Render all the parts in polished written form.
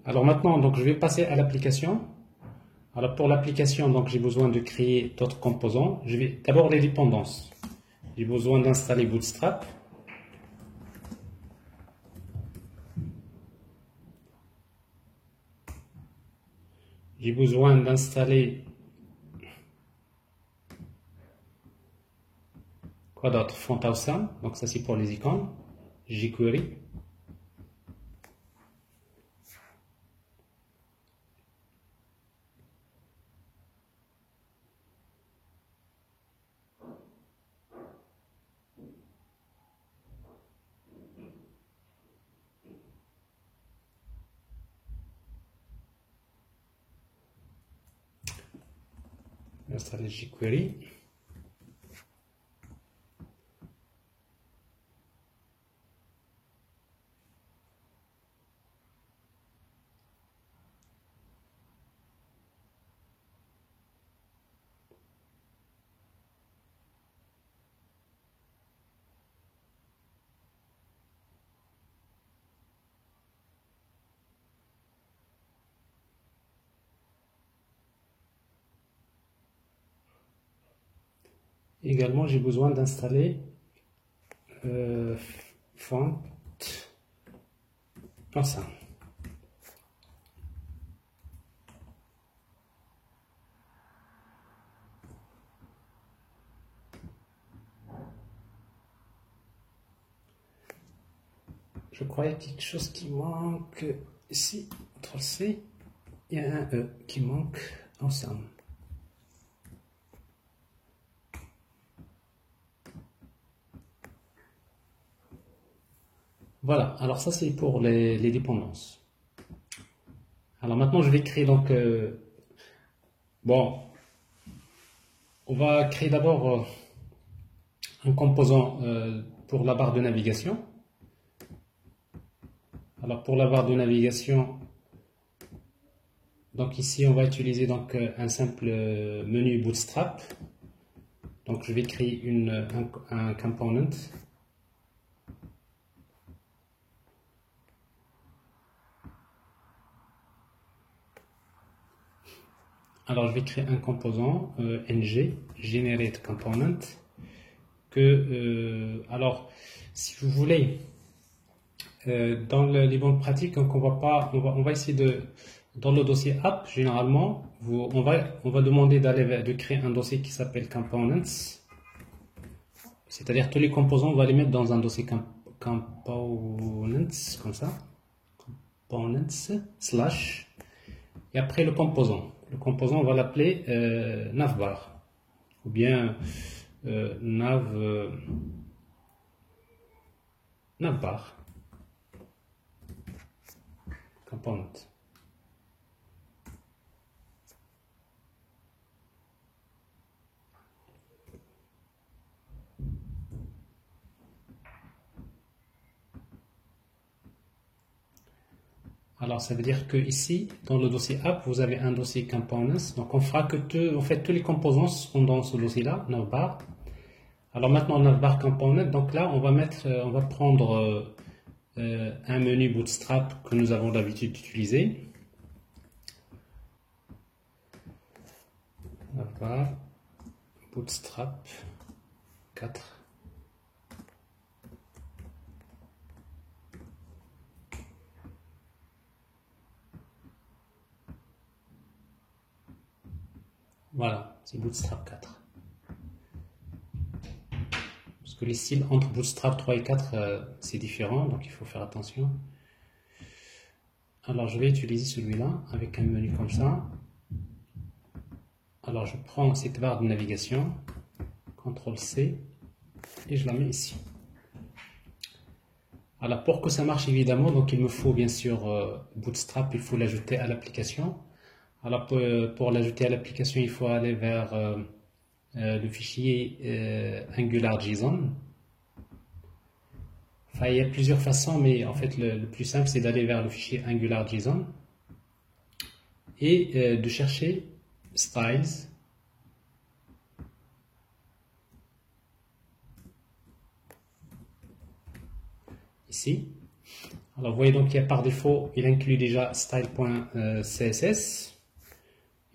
Alors maintenant, donc, je vais passer à l'application. Alors pour l'application, donc j'ai besoin de créer d'autres composants. Je vais d'abord les dépendances. J'ai besoin d'installer Bootstrap. J'ai besoin d'installer quoi d'autre? Font Awesome. Donc ça c'est pour les icônes. jQuery. Installer jQuery. Également, j'ai besoin d'installer Font Awesome. Je crois qu'il y a quelque chose qui manque ici. Ctrl C, il y a un E qui manque ensemble. Voilà, alors ça c'est pour les dépendances. Alors maintenant je vais créer donc bon, on va créer d'abord un composant pour la barre de navigation. Alors pour la barre de navigation, donc ici on va utiliser donc un simple menu Bootstrap. Donc je vais créer un component. Alors je vais créer un composant ng generate component que alors si vous voulez dans les bonnes pratiques, donc on va essayer de dans le dossier app généralement on va demander de créer un dossier qui s'appelle components, c'est-à-dire tous les composants on va les mettre dans un dossier components comme ça, components slash et après le composant on va l'appeler navbar ou bien navbar component. Alors ça veut dire que ici dans le dossier app vous avez un dossier components, donc on fera que en fait tous les composants sont dans ce dossier là navbar. Alors maintenant navbar component, donc là on va prendre un menu Bootstrap que nous avons l'habitude d'utiliser. Navbar Bootstrap 4. Voilà, c'est Bootstrap 4. Parce que les styles entre Bootstrap 3 et 4, c'est différent, donc il faut faire attention. Alors je vais utiliser celui-là avec un menu comme ça. Alors je prends cette barre de navigation, CTRL C, et je la mets ici. Alors pour que ça marche évidemment, donc il me faut bien sûr Bootstrap, il faut l'ajouter à l'application. Alors pour l'ajouter à l'application, il faut aller vers le fichier AngularJSON. Enfin, il y a plusieurs façons, mais en fait le plus simple c'est d'aller vers le fichier AngularJSON et de chercher Styles. Ici. Alors vous voyez donc qu'il y a par défaut, il inclut déjà style.css.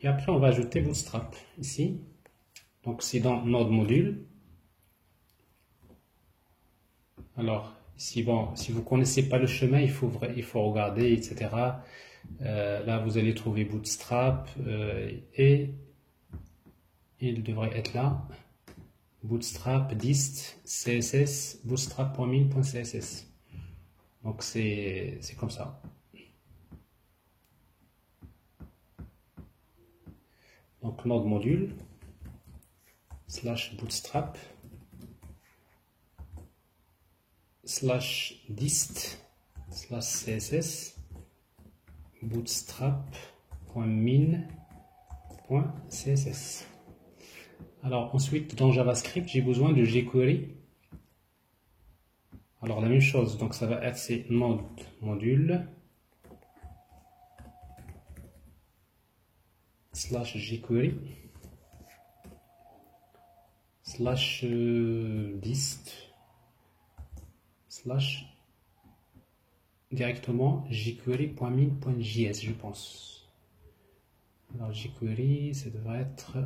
Et après on va ajouter Bootstrap ici. Donc c'est dans Node Module. Alors ici, bon, si vous ne connaissez pas le chemin, il faut regarder, etc. Là vous allez trouver Bootstrap et il devrait être là. Bootstrap dist css bootstrap.min.css. Donc c'est comme ça. Donc node module /bootstrap /dist /css bootstrap.min.css. Alors ensuite dans JavaScript j'ai besoin de jQuery. Alors la même chose, donc ça va être c'est node module /jQuery /dist directement jQuery.min.js je pense. Alors jQuery ça devrait être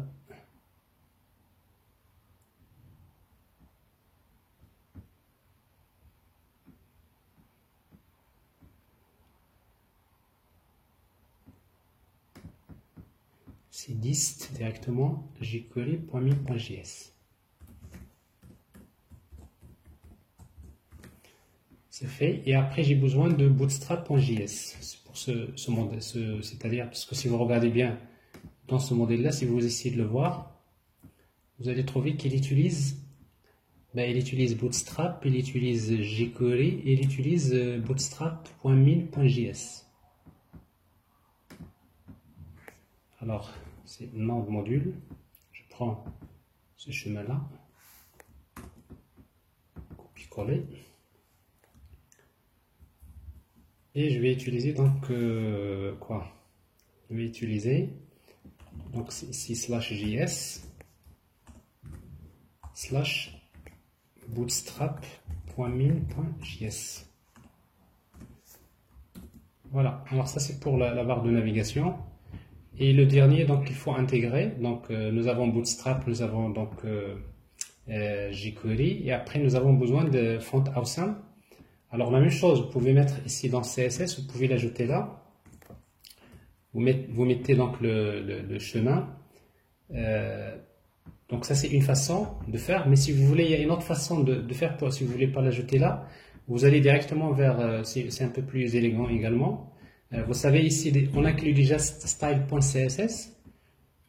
c'est dist directement jQuery.min.js. C'est fait. Et après, j'ai besoin de bootstrap.js pour ce modèle. C'est-à-dire, parce que si vous regardez bien dans ce modèle-là, si vous essayez de le voir, vous allez trouver qu'il utilise, il utilise Bootstrap, il utilise jQuery et il utilise bootstrap.min.js. Alors, c'est node module. Je prends ce chemin-là, copier-coller. Et je vais utiliser donc quoi? Je vais utiliser donc ici /js /bootstrap.min.js. Voilà, alors ça c'est pour la barre de navigation. Et le dernier, donc il faut intégrer. Donc nous avons Bootstrap, nous avons donc jQuery, et après nous avons besoin de font awesome. Alors la même chose, vous pouvez mettre ici dans CSS, vous pouvez l'ajouter là. Vous mettez donc le chemin. Donc ça c'est une façon de faire, mais si vous voulez, il y a une autre façon de faire, si vous ne voulez pas l'ajouter là, vous allez directement vers, c'est un peu plus élégant également. Vous savez ici, on inclut déjà style.css.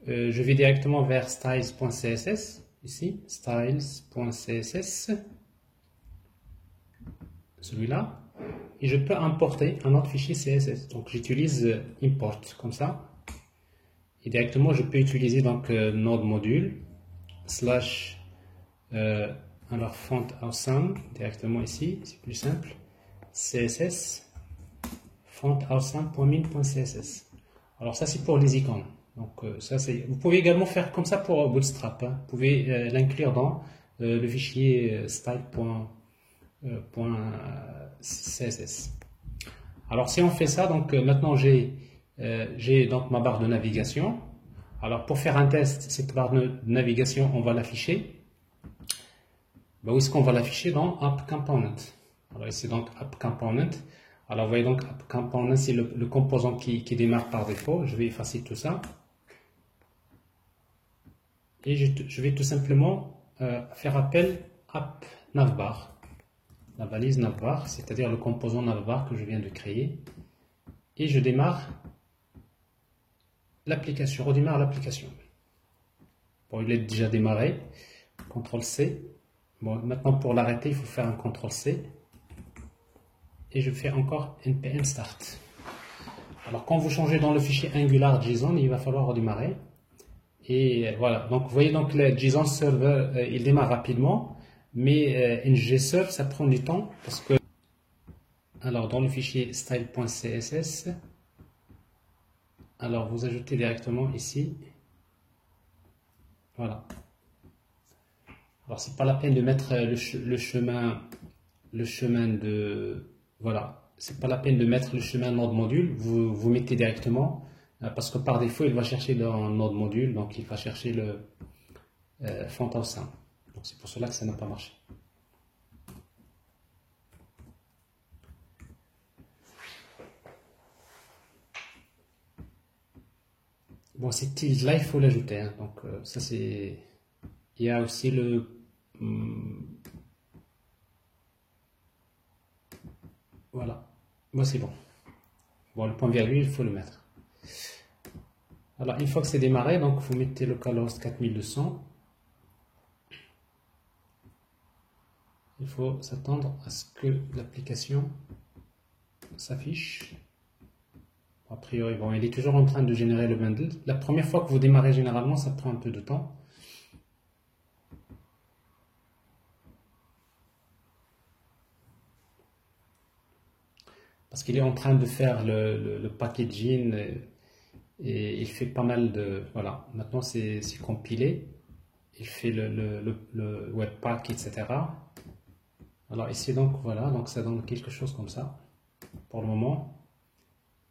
Je vais directement vers styles.css, ici, styles.css. Celui-là, et je peux importer un autre fichier CSS. Donc j'utilise import comme ça, et directement je peux utiliser donc node module alors font awesome directement ici, c'est plus simple, CSS font awesome.min.css. Alors ça c'est pour les icônes. Donc ça c'est. Vous pouvez également faire comme ça pour Bootstrap. Hein. Vous pouvez l'inclure dans le fichier style.css. Alors si on fait ça, donc maintenant j'ai donc ma barre de navigation. Alors pour faire un test, cette barre de navigation, on va l'afficher. Où est-ce qu'on va l'afficher? Dans App Component. Alors ici donc App Component. Alors vous voyez donc App Component, c'est le composant qui démarre par défaut. Je vais effacer tout ça. Et je vais tout simplement faire appel à App Navbar. La balise navbar, c'est-à-dire le composant navbar que je viens de créer. Et je démarre l'application, redémarre l'application. Bon, il est déjà démarré. CTRL-C. Bon, maintenant pour l'arrêter, il faut faire un CTRL-C. Et je fais encore npm start. Alors quand vous changez dans le fichier Angular.json, il va falloir redémarrer. Et voilà, donc vous voyez donc le JSON Server, il démarre rapidement. Mais ngServe, ça prend du temps parce que, alors dans le fichier style.css, alors vous ajoutez directement ici, voilà. Alors c'est pas la peine de mettre le chemin de, voilà, c'est pas la peine de mettre le chemin node module, vous mettez directement, parce que par défaut, il va chercher dans node module, donc il va chercher le font awesome. Donc c'est pour cela que ça n'a pas marché. Bon, cette tilde là, il faut l'ajouter. Hein. Donc ça c'est. Il y a aussi le. Voilà. Bon, c'est bon. Bon, le point virgule, il faut le mettre. Alors, une fois que c'est démarré, donc vous mettez localhost 4200. Il faut s'attendre à ce que l'application s'affiche. A priori, bon, il est toujours en train de générer le bundle. La première fois que vous démarrez, généralement, ça prend un peu de temps. Parce qu'il est en train de faire le packaging et il fait pas mal de... Voilà, maintenant c'est compilé. Il fait le webpack, etc. Alors ici, donc, voilà, donc ça donne quelque chose comme ça. Pour le moment,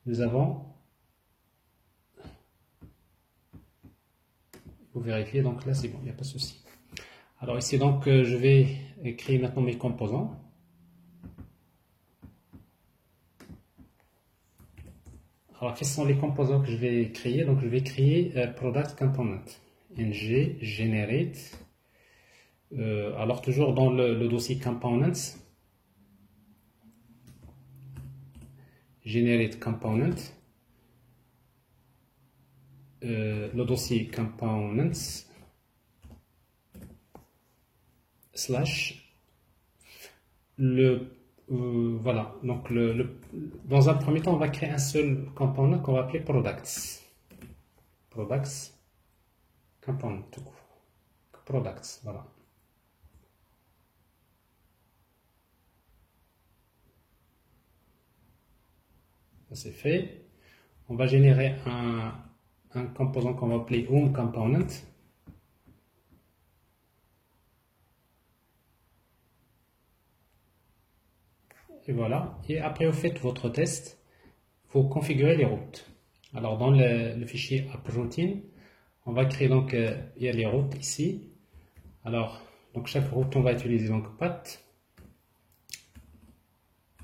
nous avons... Vous vérifiez, donc là c'est bon, il n'y a pas de souci. Alors ici, donc, je vais créer maintenant mes composants. Alors, quels sont les composants que je vais créer? Donc, je vais créer Product Component. ng generate. Alors, toujours dans le dossier Components. Generate Component. Le dossier Components. Slash. Voilà, donc dans un premier temps, on va créer un seul component qu'on va appeler products. Products, component, tout court. Products, voilà. Ça c'est fait. On va générer un composant qu'on va appeler home component. Et voilà. Et après, vous faites votre test. Vous configurez les routes. Alors, dans le fichier AppRoutine, on va créer donc, il y a les routes ici. Alors, donc chaque route, on va utiliser donc path.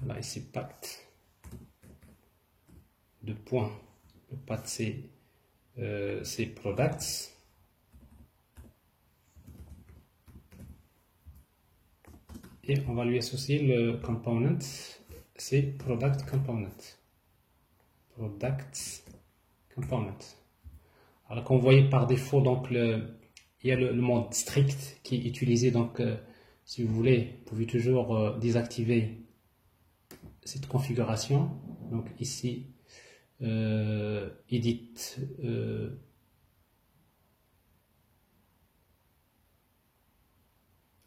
Voilà, ici path. De points. Le path, c'est products. Et on va lui associer le component, c'est product component. Product component. Alors comme vous voyez par défaut, donc il y a le mode strict qui est utilisé. Donc si vous voulez, vous pouvez toujours désactiver cette configuration. Donc ici, edit.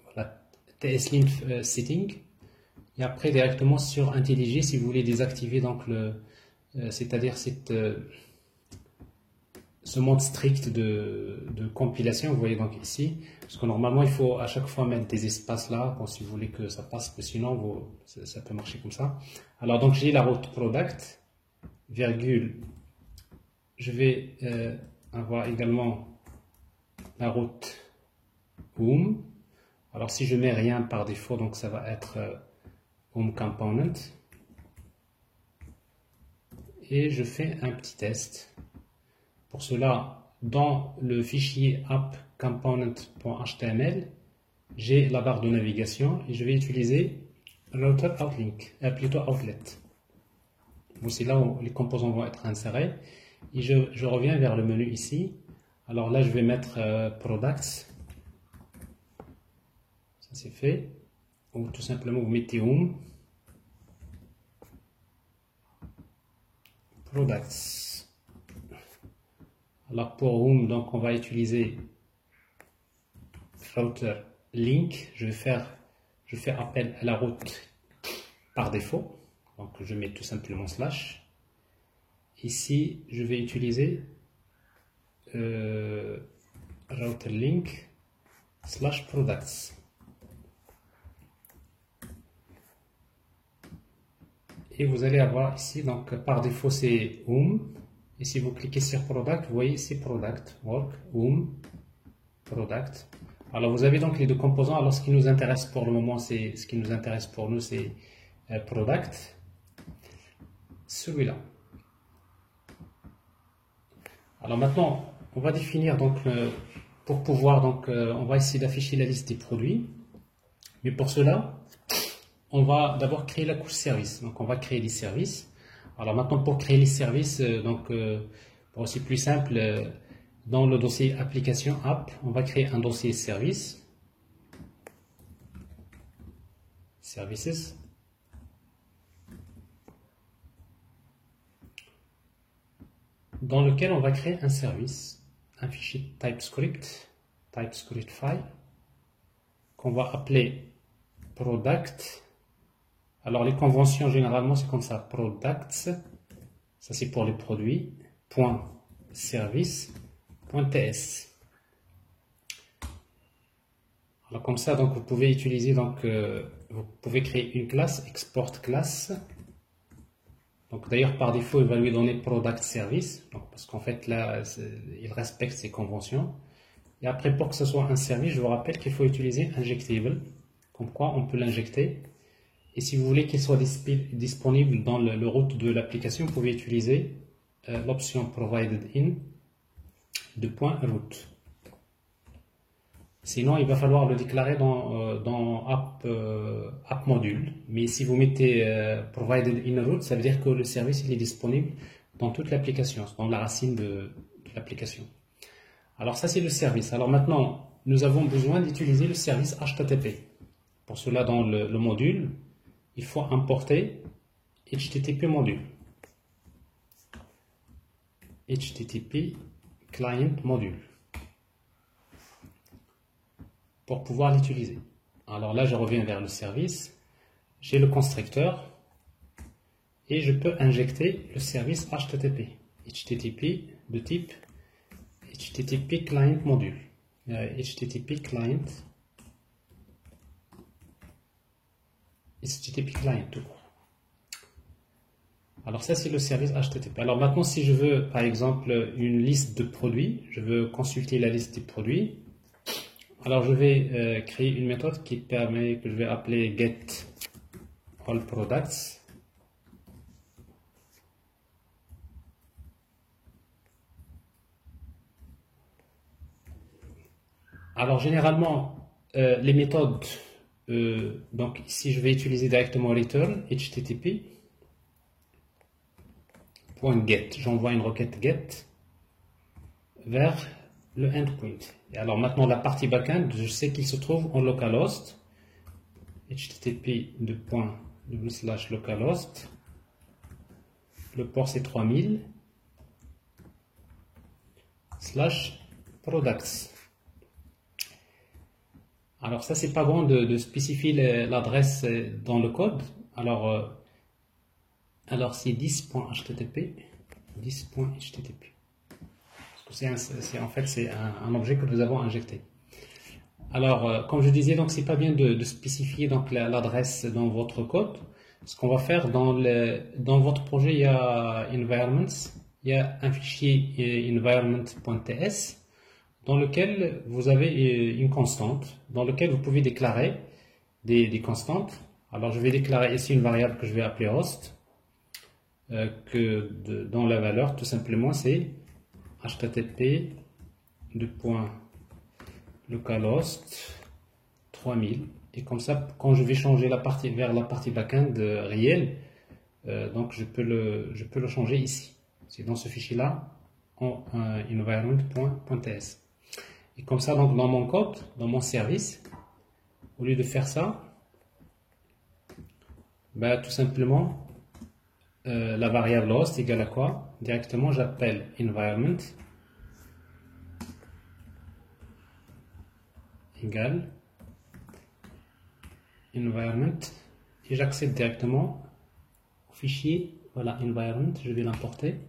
Voilà. TSLint setting et après directement sur IntelliJ si vous voulez désactiver donc c'est-à-dire ce mode strict de compilation. Vous voyez donc ici, parce que normalement il faut à chaque fois mettre des espaces là bon, si vous voulez que ça passe, que sinon ça peut marcher comme ça. Alors donc j'ai la route product virgule, je vais avoir également la route home. Alors si je mets rien par défaut, donc ça va être home component. Et je fais un petit test. Pour cela, dans le fichier app.component.html, j'ai la barre de navigation et je vais utiliser router outlink, plutôt outlet. C'est là où les composants vont être insérés. Et je reviens vers le menu ici. Alors là, je vais mettre products. C'est fait, ou tout simplement vous mettez home products. Alors pour home, donc on va utiliser router link. Je fais appel à la route par défaut, donc je mets tout simplement slash. Ici je vais utiliser router link slash products. et vous allez avoir ici, donc par défaut c'est Home, et si vous cliquez sur Product, vous voyez ici Product, Work, Home, Product. Alors vous avez donc les deux composants. Alors ce qui nous intéresse pour le moment, c'est Product, celui-là. Alors maintenant, on va définir donc pour pouvoir on va essayer d'afficher la liste des produits, mais pour cela, on va d'abord créer la couche service. Donc on va créer les services. Alors maintenant pour créer les services, c'est plus simple. Dans le dossier application app, on va créer un dossier service, services, dans lequel on va créer un service, un fichier TypeScript file, qu'on va appeler product. Alors les conventions généralement c'est comme ça, products, ça c'est pour les produits, point service, point ts. Alors comme ça donc vous pouvez utiliser vous pouvez créer une classe, export class. Donc d'ailleurs par défaut il va lui donner product service, donc, parce qu'en fait là il respecte ces conventions. Et après pour que ce soit un service, je vous rappelle qu'il faut utiliser injectable, comme quoi on peut l'injecter. Et si vous voulez qu'il soit disponible dans le root de l'application, vous pouvez utiliser l'option provided in de .root. Sinon, il va falloir le déclarer dans app module. Mais si vous mettez provided in root, ça veut dire que le service il est disponible dans toute l'application, dans la racine de l'application. Alors ça c'est le service. Alors maintenant, nous avons besoin d'utiliser le service HTTP. Pour cela, dans le module, il faut importer HTTP module. HTTP client module. Pour pouvoir l'utiliser. Alors là, je reviens vers le service. J'ai le constructeur. Et je peux injecter le service HTTP. HTTP de type HTTP client module. HTTP client. HTTP client tout court. Alors ça c'est le service HTTP. Alors maintenant si je veux par exemple une liste de produits, je veux consulter la liste des produits. Alors je vais créer une méthode qui permet, que je vais appeler get all products. Alors généralement les méthodes, donc ici je vais utiliser directement return http .get, j'envoie une requête get vers le endpoint. Et alors maintenant la partie backend, je sais qu'il se trouve en localhost, http /localhost, le port c'est 3000 /products. Alors ça c'est pas bon de spécifier l'adresse dans le code. Alors c'est 10.http 10.http. En fait c'est un objet que nous avons injecté. Alors comme je disais, donc c'est pas bien de spécifier donc l'adresse dans votre code. Ce qu'on va faire dans votre projet, il y a environments, il y a un fichier environment.ts dans lequel vous avez une constante, dans lequel vous pouvez déclarer des constantes. Alors je vais déclarer ici une variable que je vais appeler host, dont la valeur tout simplement c'est http localhost 3000. Et comme ça, quand je vais changer vers la partie backend réelle, donc je peux le changer ici. C'est dans ce fichier-là, en environment.ts. Et comme ça, donc dans mon code, dans mon service, au lieu de faire ça, tout simplement, la variable host égale à quoi? Directement, j'appelle environment égale environment et j'accède directement au fichier. Voilà, environment, je vais l'importer.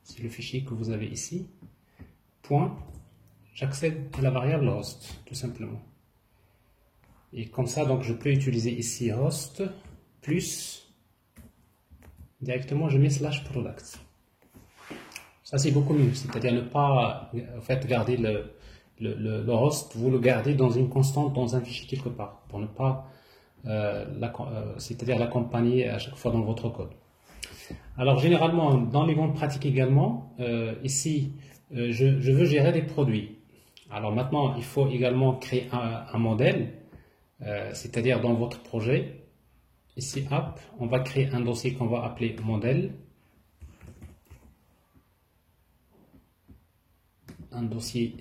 C'est le fichier que vous avez ici. Point. J'accède à la variable host, tout simplement. Et comme ça, donc, je peux utiliser ici host plus directement je mets slash products. Ça c'est beaucoup mieux, c'est-à-dire ne pas en fait garder le host, vous le gardez dans une constante, dans un fichier quelque part, pour ne pas c'est-à-dire l'accompagner à chaque fois dans votre code. Alors généralement, dans les bonnes pratiques également, ici, je veux gérer des produits. Alors maintenant, il faut également créer un modèle, c'est-à-dire dans votre projet, ici app, on va créer un dossier qu'on va appeler modèle, un dossier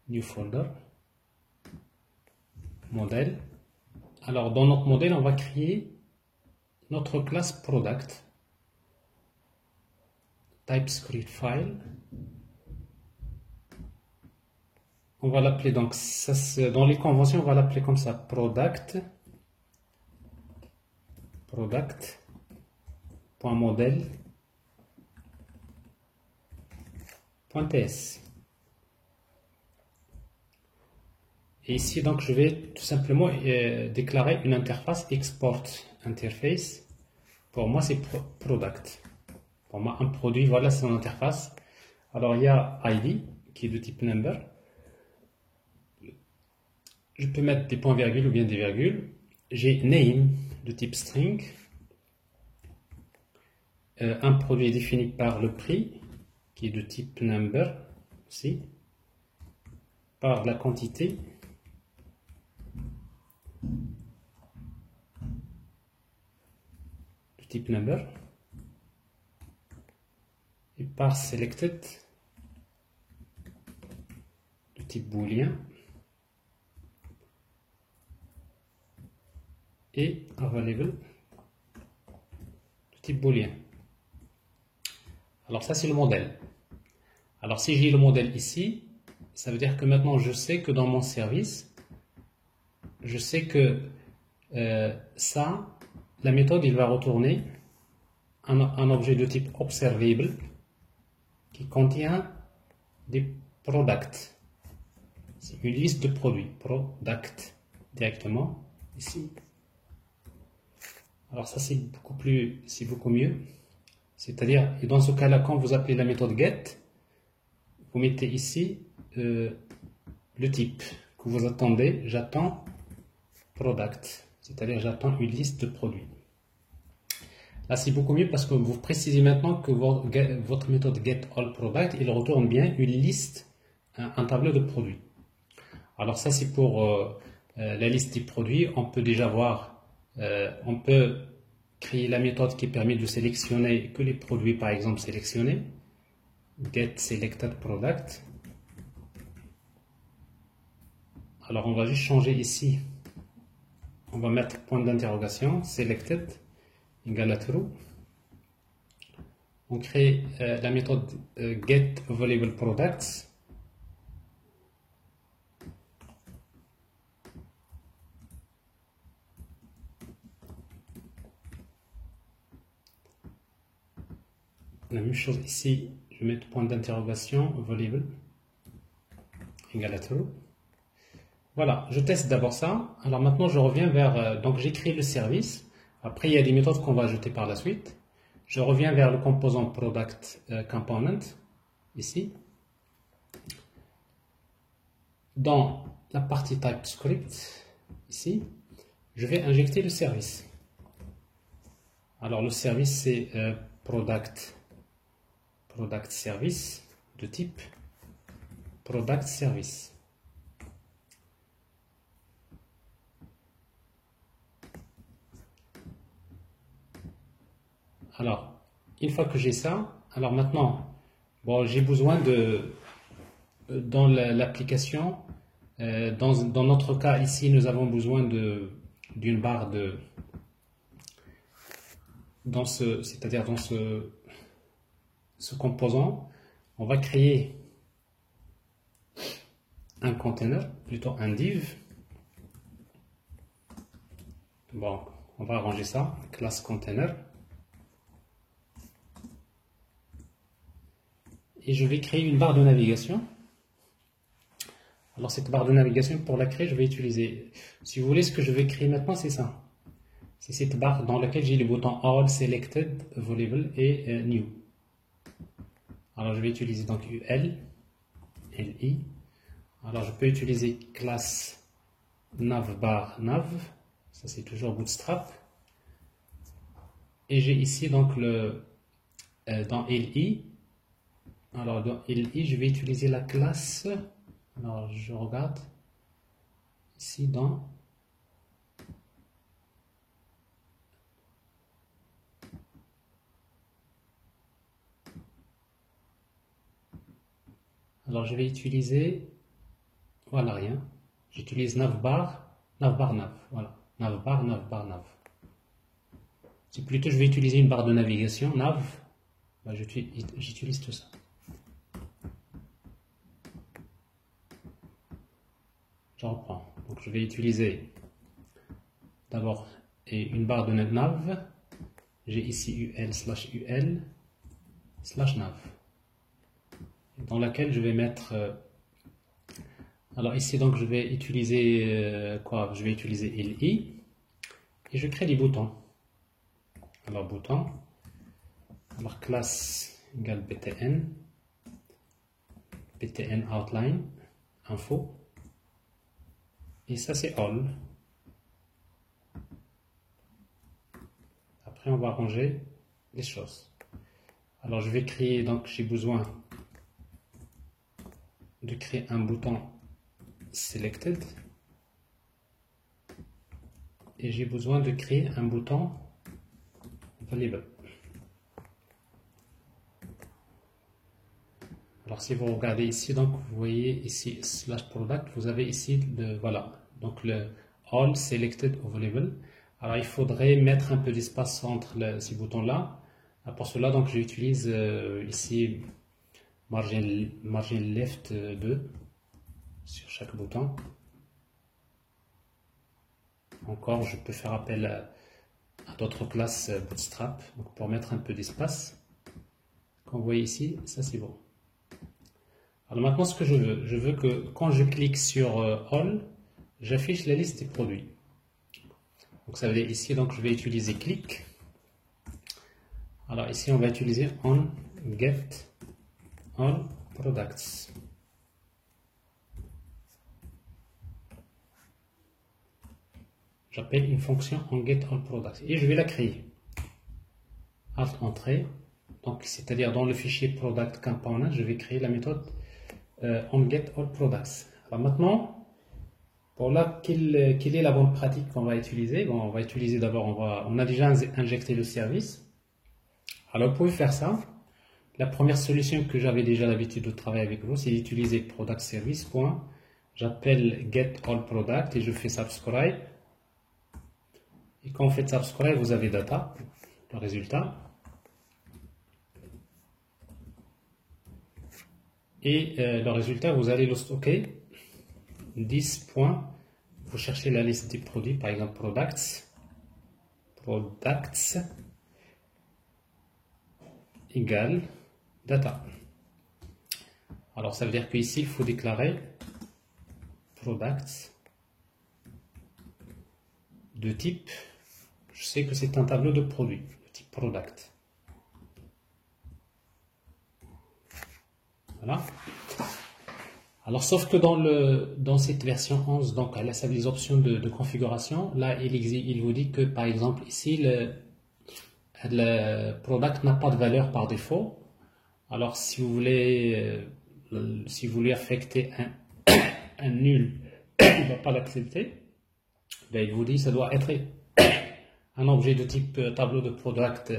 new folder, modèle. Alors dans notre modèle, on va créer notre classe product, TypeScript file. On va l'appeler donc, ça, dans les conventions, on va l'appeler comme ça, product.modèle.ts. Et ici, donc, je vais tout simplement déclarer une interface export interface. Pour moi, c'est product. Pour moi, un produit, voilà son interface. Alors, il y a ID qui est de type number. Je peux mettre des points-virgules ou bien des virgules. J'ai name de type string. Un produit est défini par le prix qui est de type number aussi. Par la quantité. Type number et par selected de type boolean et available de type boolean. Alors ça c'est le modèle. Alors si j'ai le modèle ici, ça veut dire que maintenant je sais que dans mon service, je sais que la méthode, il va retourner un objet de type observable qui contient des products. C'est une liste de produits. Product directement ici. Alors ça c'est beaucoup mieux. C'est-à-dire, et dans ce cas-là, quand vous appelez la méthode get, vous mettez ici le type que vous attendez. J'attends product. C'est-à-dire j'attends une liste de produits. Là c'est beaucoup mieux parce que vous précisez maintenant que votre méthode getAllProduct, il retourne bien une liste, un tableau de produits. Alors ça c'est pour la liste des produits. On peut déjà voir, on peut créer la méthode qui permet de sélectionner que les produits par exemple sélectionnés. getSelectedProduct. Alors on va juste changer ici. On va mettre point d'interrogation, selected, égale à true. On crée la méthode getAvailableProducts. La même chose ici, je vais mettre point d'interrogation, available, égale à true. Voilà, je teste d'abord ça. Alors maintenant, je reviens vers... donc j'ai créé le service. Après, il y a des méthodes qu'on va ajouter par la suite. Je reviens vers le composant product component, ici. Dans la partie TypeScript, ici, je vais injecter le service. Alors le service, c'est product service de type product service. Alors, une fois que j'ai ça, alors maintenant, bon, j'ai besoin de, dans l'application, dans notre cas ici, nous avons besoin d'une barre de, c'est-à-dire dans ce composant, on va créer un container, plutôt un div. Bon, on va arranger ça, classe container. Et je vais créer une barre de navigation. Alors cette barre de navigation, pour la créer, je vais utiliser, si vous voulez, ce que je vais créer maintenant, c'est ça. C'est cette barre dans laquelle j'ai les boutons All, Selected, Available et New. Alors je vais utiliser donc UL, LI. Alors je peux utiliser classe navbar nav. Ça c'est toujours Bootstrap. Et j'ai ici donc dans LI. Alors dans LI, je vais utiliser la classe. Alors je regarde ici dans alors je vais utiliser voilà rien. J'utilise navbar, navbar nav. Voilà, navbar, navbar nav. C'est plutôt je vais utiliser une barre de navigation nav. Ben, j'utilise tout ça. Je reprends. Donc je vais utiliser d'abord une barre de nav. J'ai ici ul/ul/nav, dans laquelle je vais mettre. Alors ici donc je vais utiliser quoi? Je vais utiliser li et je crée des boutons. Alors bouton. Alors classe égale btn, btn outline info. Et ça c'est all. Après on va ranger les choses. Alors je vais créer, donc j'ai besoin de créer un bouton selected. Et j'ai besoin de créer un bouton available. Alors si vous regardez ici, donc vous voyez ici /product, vous avez ici voilà, donc le all selected available. Alors il faudrait mettre un peu d'espace entre ces boutons là. Pour cela donc j'utilise ici margin left 2 sur chaque bouton. Encore je peux faire appel à d'autres classes Bootstrap donc pour mettre un peu d'espace. Comme vous voyez ici, ça c'est bon. Alors maintenant ce que je veux que quand je clique sur All, j'affiche la liste des produits. Donc ça veut dire ici, donc je vais utiliser click. Alors ici on va utiliser on get all products. J'appelle une fonction on get all products et je vais la créer. Alt entrée. Donc c'est-à-dire dans le fichier product component, je vais créer la méthode on get all products. Alors maintenant, pour là, quelle est la bonne pratique qu'on va utiliser? Bon, on va utiliser d'abord, on a déjà injecté le service. Alors, vous pouvez faire ça. La première solution que j'avais déjà l'habitude de travailler avec vous, c'est d'utiliser product service. J'appelle get all product et je fais subscribe. Et quand vous faites subscribe, vous avez data, le résultat. Et le résultat, vous allez le stocker. 10 points. Vous cherchez la liste des produits, par exemple products égale data. Alors ça veut dire qu'ici il faut déclarer products de type, je sais que c'est un tableau de produits, de type product. Voilà. Alors, sauf que dans cette version 11, donc elle a des options de configuration. Là, il vous dit que, par exemple, ici, le product n'a pas de valeur par défaut. Alors, si vous voulez affecter un nul, il ne va pas l'accepter. Ben, il vous dit que ça doit être un objet de type tableau de product.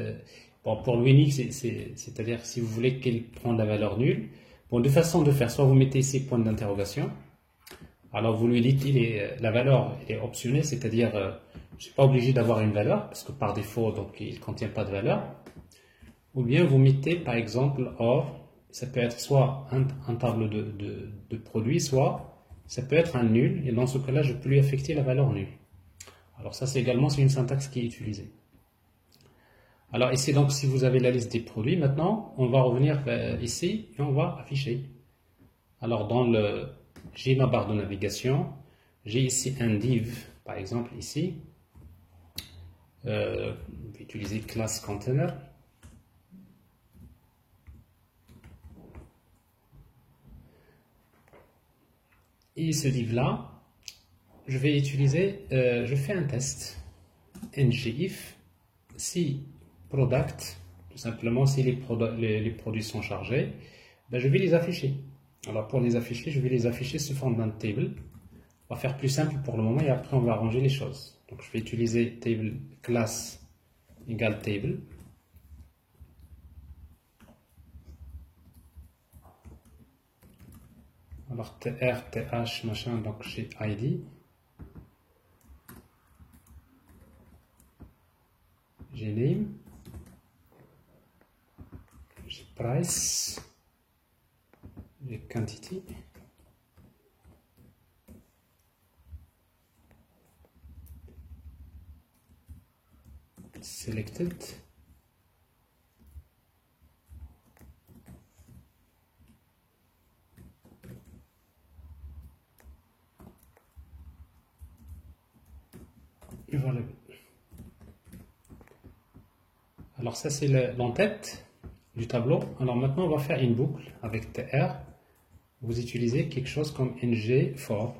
Bon, pour le Unix, c'est-à-dire si vous voulez qu'il prenne la valeur nulle. Bon, deux façons de faire. Soit vous mettez ici point d'interrogation. Alors vous lui dites la valeur est optionnelle, c'est-à-dire je ne suis pas obligé d'avoir une valeur parce que par défaut donc il ne contient pas de valeur. Ou bien vous mettez par exemple or, ça peut être soit un tableau de produits, soit ça peut être un nul et dans ce cas-là je peux lui affecter la valeur nulle. Alors ça c'est une syntaxe qui est utilisée. Alors ici donc si vous avez la liste des produits, maintenant on va revenir ici et on va afficher. Alors j'ai ma barre de navigation, j'ai ici un div par exemple ici On va utiliser class container. Et ce div là, je vais utiliser, je fais un test ngIf si product, tout simplement si les produits sont chargés, ben je vais les afficher. Alors pour les afficher, je vais les afficher sous forme d'un table. On va faire plus simple pour le moment et après on va arranger les choses. Donc je vais utiliser table class égale table. Alors tr, th, machin, donc j'ai id. J'ai name. J'ai price. J'ai quantity. Selected. Et voilà. Alors ça c'est l'entête du tableau. Alors maintenant on va faire une boucle avec tr. Vous utilisez quelque chose comme ng for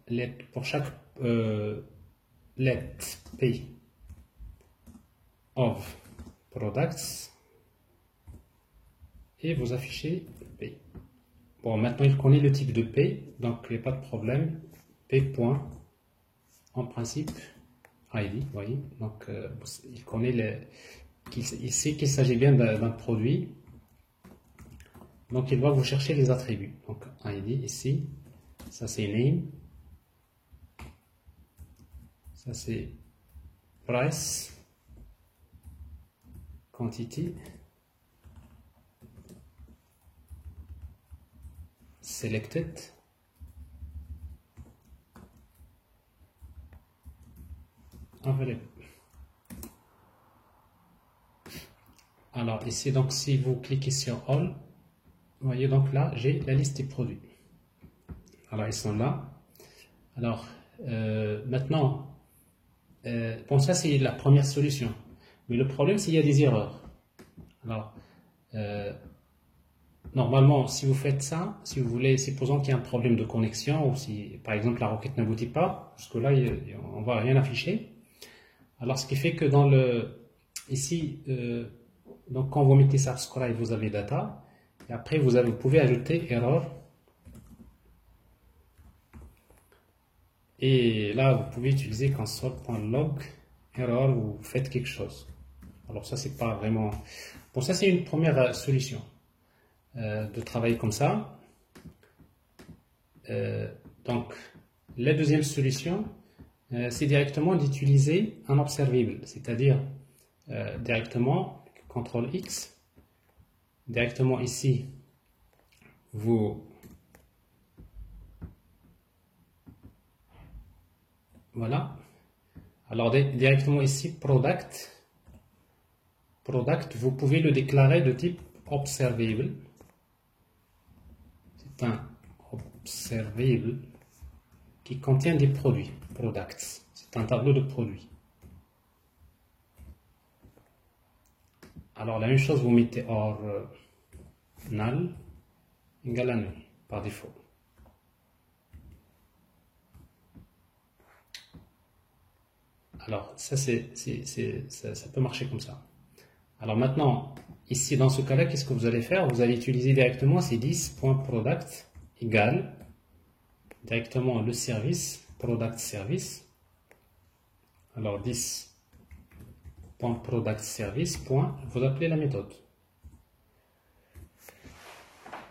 let pour chaque let p of products et vous affichez p. Bon, maintenant il connaît le type de p, donc il n'y a pas de problème. P point en principe id, vous voyez, donc il connaît il sait qu'il s'agit bien d'un produit, donc il va vous chercher les attributs. Donc id ici, ça c'est name, ça c'est price, quantity, selected, available. Alors ici, donc si vous cliquez sur All, vous voyez donc là j'ai la liste des produits. Alors ils sont là. Alors maintenant, bon ça c'est la première solution. Mais le problème c'est qu'il y a des erreurs. Alors normalement si vous faites ça, si vous voulez, supposons qu'il y a un problème de connexion ou si par exemple la requête n'aboutit pas, jusque là on ne va rien afficher. Alors ce qui fait que dans ici, donc quand vous mettez subscribe, vous avez data, et après vous pouvez ajouter error, et là vous pouvez utiliser console.log error ou vous faites quelque chose. Alors ça c'est pas vraiment, bon ça c'est une première solution de travailler comme ça. Donc la deuxième solution, c'est directement d'utiliser un observable, c'est-à-dire directement CTRL X, directement ici, voilà. Alors directement ici, product, vous pouvez le déclarer de type observable. C'est un observable qui contient des produits, products. C'est un tableau de produits. Alors la même chose, vous mettez or null égale à nul par défaut. Alors ça, ça peut marcher comme ça. Alors maintenant, ici dans ce cas-là, qu'est-ce que vous allez faire? Vous allez utiliser directement ces 10.product égale directement le service, product service. Alors 10.product service, vous appelez la méthode.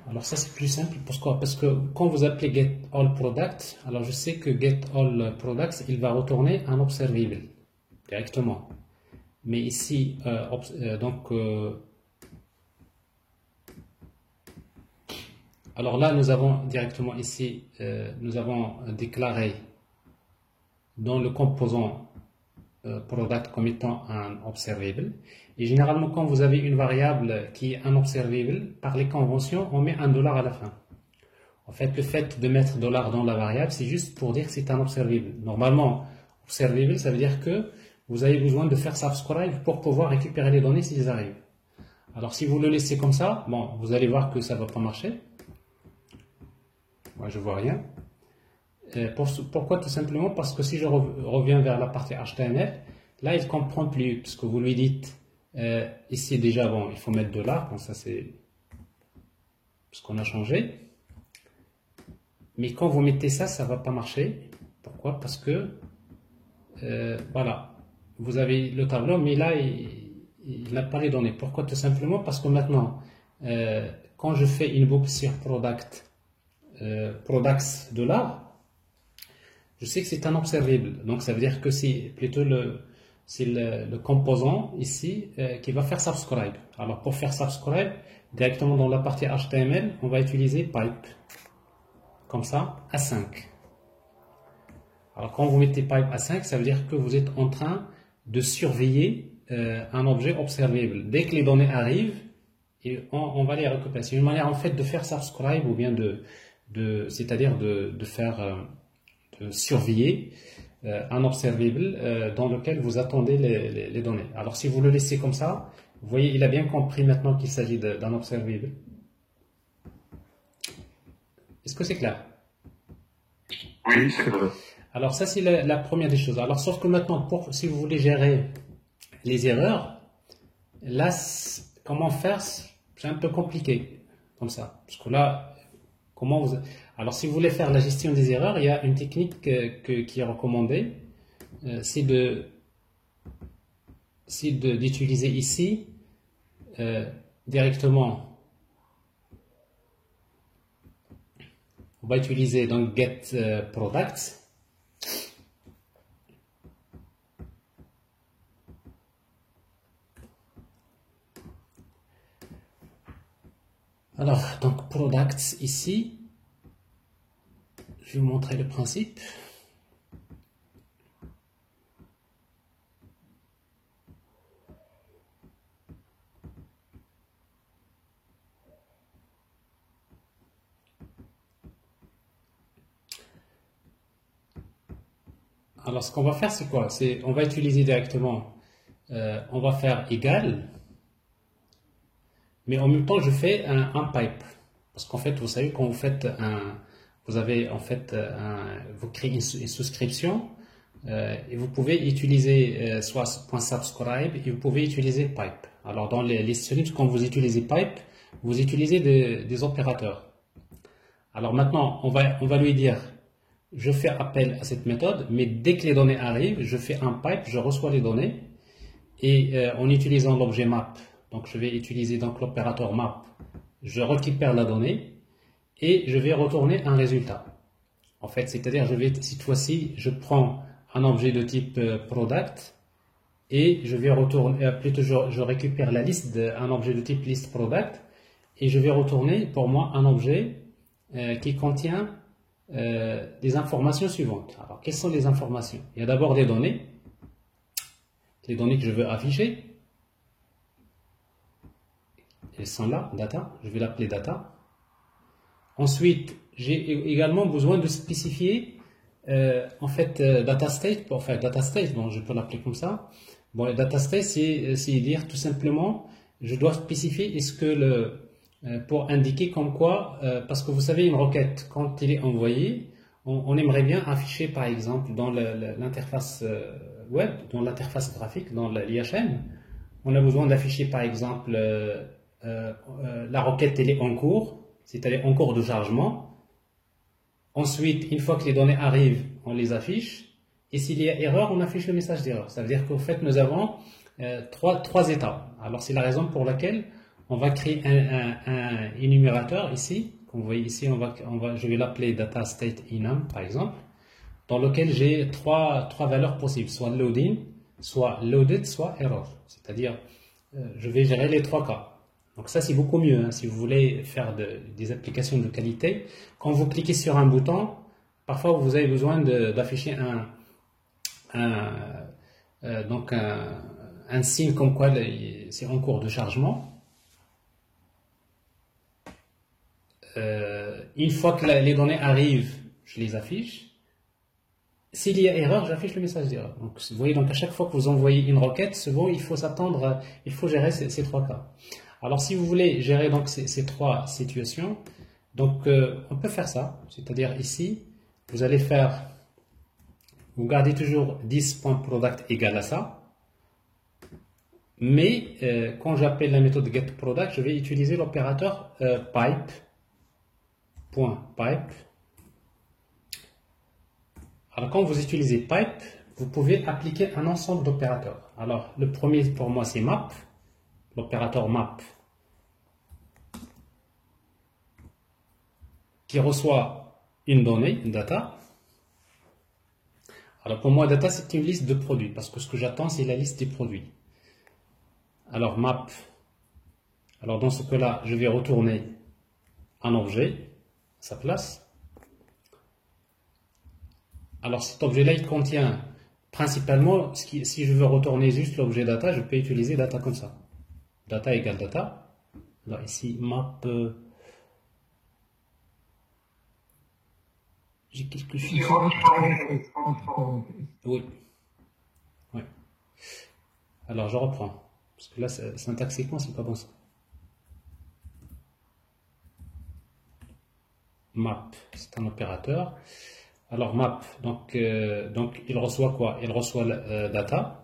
Alors ça c'est plus simple, pourquoi? Parce que quand vous appelez get all product, alors je sais que get all products, il va retourner un observable directement. Mais ici, alors là nous avons directement ici, nous avons déclaré dans le composant product comme étant un observable. Et généralement, quand vous avez une variable qui est un observable, par les conventions, on met $1 à la fin. En fait, le fait de mettre $, dans la variable, c'est juste pour dire que c'est un observable. Normalement, observable, ça veut dire que vous avez besoin de faire subscribe pour pouvoir récupérer les données s'ils arrivent. Alors si vous le laissez comme ça, bon, vous allez voir que ça ne va pas marcher. Moi je vois rien. Pourquoi? Tout simplement parce que si je reviens vers la partie HTML, là il ne comprend plus, parce que vous lui dites ici déjà, bon, il faut mettre $, bon, ça c'est ce qu'on a changé. Mais quand vous mettez ça, ça ne va pas marcher. Pourquoi? Parce que voilà, vous avez le tableau, mais là il n'a pas les données. Pourquoi? Tout simplement parce que maintenant, quand je fais une boucle sur products $, je sais que c'est un observable. Donc ça veut dire que c'est plutôt le composant ici qui va faire subscribe. Alors pour faire subscribe, directement dans la partie HTML, on va utiliser pipe. Comme ça, à 5. Alors quand vous mettez pipe à 5, ça veut dire que vous êtes en train de surveiller un objet observable. Dès que les données arrivent, et on va les récupérer. C'est une manière en fait de faire subscribe ou bien c'est-à-dire de faire de surveiller un observable dans lequel vous attendez les données. Alors si vous le laissez comme ça, vous voyez, il a bien compris maintenant qu'il s'agit d'un observable. Est-ce que c'est clair? Oui, c'est vrai. Alors ça c'est la première des choses. Alors sauf que maintenant, si vous voulez gérer les erreurs, là, comment faire? C'est un peu compliqué, comme ça. Parce que là, alors si vous voulez faire la gestion des erreurs, il y a une technique qui est recommandée, c'est d'utiliser ici directement. On va utiliser donc get products. Alors, donc products ici, je vais vous montrer le principe. Alors, ce qu'on va faire, c'est quoi? On va utiliser directement, on va faire égal, mais en même temps, je fais un pipe. Parce qu'en fait, vous savez, quand vous faites vous avez en fait, vous créez une souscription, et vous pouvez utiliser soit .subscribe et vous pouvez utiliser pipe. Alors, dans les scripts, quand vous utilisez pipe, vous utilisez des opérateurs. Alors maintenant, on va lui dire, je fais appel à cette méthode, mais dès que les données arrivent, je fais un pipe, je reçois les données, et en utilisant l'objet map, donc je vais utiliser donc l'opérateur map, je récupère la donnée, et je vais retourner un résultat. En fait, c'est-à-dire, cette fois-ci, je prends un objet de type product, et je vais retourner, plutôt je récupère la liste d'un objet de type list product, et je vais retourner pour moi un objet qui contient des informations suivantes. Alors, quelles sont les informations? Il y a d'abord des données, les données que je veux afficher. Elles sont là, data, je vais l'appeler data. Ensuite, j'ai également besoin de spécifier en fait data state, bon, je peux l'appeler comme ça. Bon, data state, c'est dire tout simplement, je dois spécifier est-ce que pour indiquer comme quoi, parce que vous savez, une requête, quand elle est envoyée, on aimerait bien afficher, par exemple, dans l'interface web, dans l'interface graphique, dans l'IHM, on a besoin d'afficher, par exemple, la requête, elle est en cours, c'est-à-dire en cours de chargement. Ensuite, une fois que les données arrivent, on les affiche. Et s'il y a erreur, on affiche le message d'erreur. Ça veut dire qu'en fait, nous avons trois étapes. Alors, c'est la raison pour laquelle on va créer un énumérateur ici. Comme vous voyez ici, je vais l'appeler data state enum, par exemple, dans lequel j'ai trois valeurs possibles, soit loading, soit loaded, soit error. C'est-à-dire, je vais gérer les trois cas. Donc ça, c'est beaucoup mieux, hein, si vous voulez faire des applications de qualité. Quand vous cliquez sur un bouton, parfois vous avez besoin d'afficher donc un signe comme quoi c'est en cours de chargement. Une fois que les données arrivent, je les affiche. s'il y a erreur, j'affiche le message d'erreur. Donc, vous voyez, donc à chaque fois que vous envoyez une requête, c'est bon, il faut s'attendre, il faut gérer ces trois cas. Alors, si vous voulez gérer donc ces trois situations, donc on peut faire ça. C'est-à-dire ici, vous allez faire, vous gardez toujours 10.product égale à ça. Mais quand j'appelle la méthode getProduct, je vais utiliser l'opérateur pipe. Alors quand vous utilisez pipe, vous pouvez appliquer un ensemble d'opérateurs. Alors le premier pour moi c'est map, l'opérateur map qui reçoit une donnée, une data. Alors pour moi data c'est une liste de produits parce que ce que j'attends c'est la liste des produits. Alors map, alors dans ce cas-là, je vais retourner un objet à sa place. Alors cet objet-là, il contient principalement, si je veux retourner juste l'objet data, je peux utiliser data comme ça. Data égale data. Alors ici, map, j'ai quelque chose. Oui. Oui. Alors je reprends. Parce que là, syntaxiquement, c'est pas bon ça. Map, c'est un opérateur. Alors map, donc il reçoit quoi? Il reçoit data.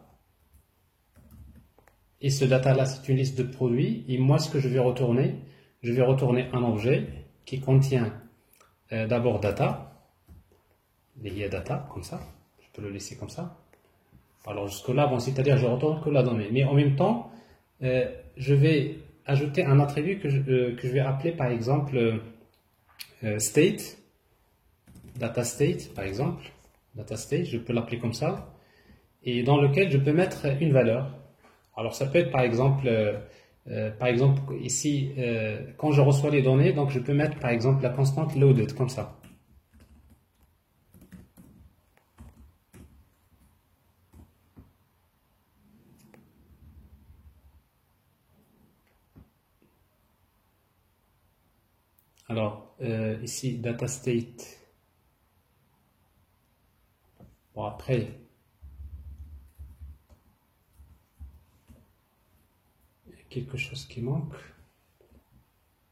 Et ce data-là, c'est une liste de produits. Et moi, ce que je vais retourner un objet qui contient d'abord data, lié à data, comme ça. Je peux le laisser comme ça. Alors jusque-là, bon, c'est-à-dire je retourne que la donnée. Mais en même temps, je vais ajouter un attribut que je vais appeler par exemple state, data state par exemple. Data state, je peux l'appeler comme ça. Et dans lequel je peux mettre une valeur. Alors ça peut être par exemple ici, quand je reçois les données, donc je peux mettre par exemple la constante loaded comme ça. Alors, ici, data state. Bon, après, il y a quelque chose qui manque.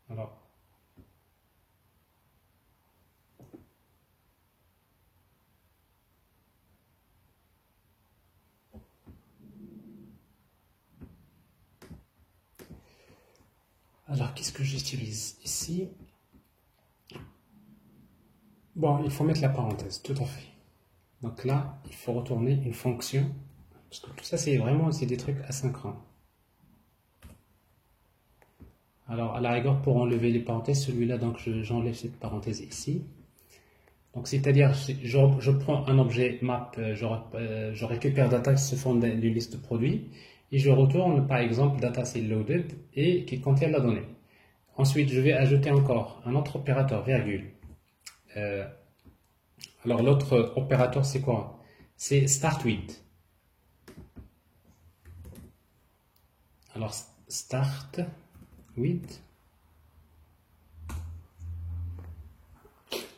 Alors, qu'est-ce que j'utilise ici? Bon, il faut mettre la parenthèse, tout à fait. Donc là, il faut retourner une fonction, parce que tout ça, c'est des trucs asynchrones. Alors, à la rigueur, pour enlever les parenthèses, celui-là, donc j'enlève cette parenthèse ici. Donc, c'est-à-dire, je prends un objet map, je récupère data qui se fonde d'une liste de produits, et je retourne, par exemple, data c'est loaded, et qui contient la donnée. Ensuite, je vais ajouter encore un autre opérateur, virgule. Alors, l'autre opérateur, c'est quoi? C'est start with. Alors, start with.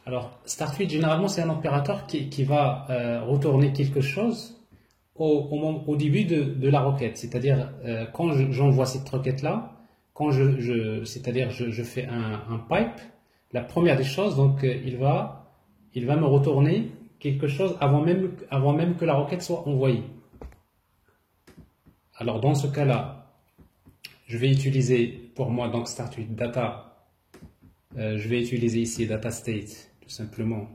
Alors, start with, généralement, c'est un opérateur qui va retourner quelque chose au début de la requête. C'est-à-dire, quand j'envoie cette requête-là, quand c'est-à-dire je fais un pipe, la première des choses, donc il va me retourner quelque chose avant même que la requête soit envoyée. Alors, dans ce cas-là, je vais utiliser pour moi donc start with data. Je vais utiliser ici data state, tout simplement.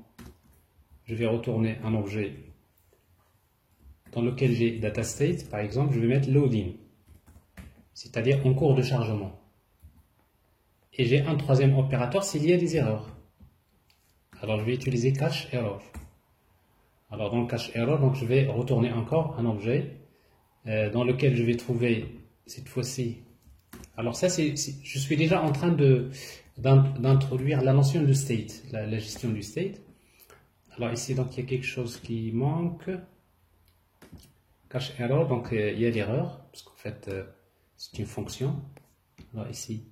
Je vais retourner un objet dans lequel j'ai data state, par exemple, je vais mettre loading, c'est-à-dire en cours de chargement. Et j'ai un troisième opérateur s'il y a des erreurs. Alors je vais utiliser cache error. Alors dans cache error, donc je vais retourner encore un objet dans lequel je vais trouver cette fois-ci. Alors ça, je suis déjà en train d'introduire la notion de state, la gestion du state. Alors ici, donc il y a quelque chose qui manque. Cache error, donc il y a l'erreur, parce qu'en fait c'est une fonction. Alors ici,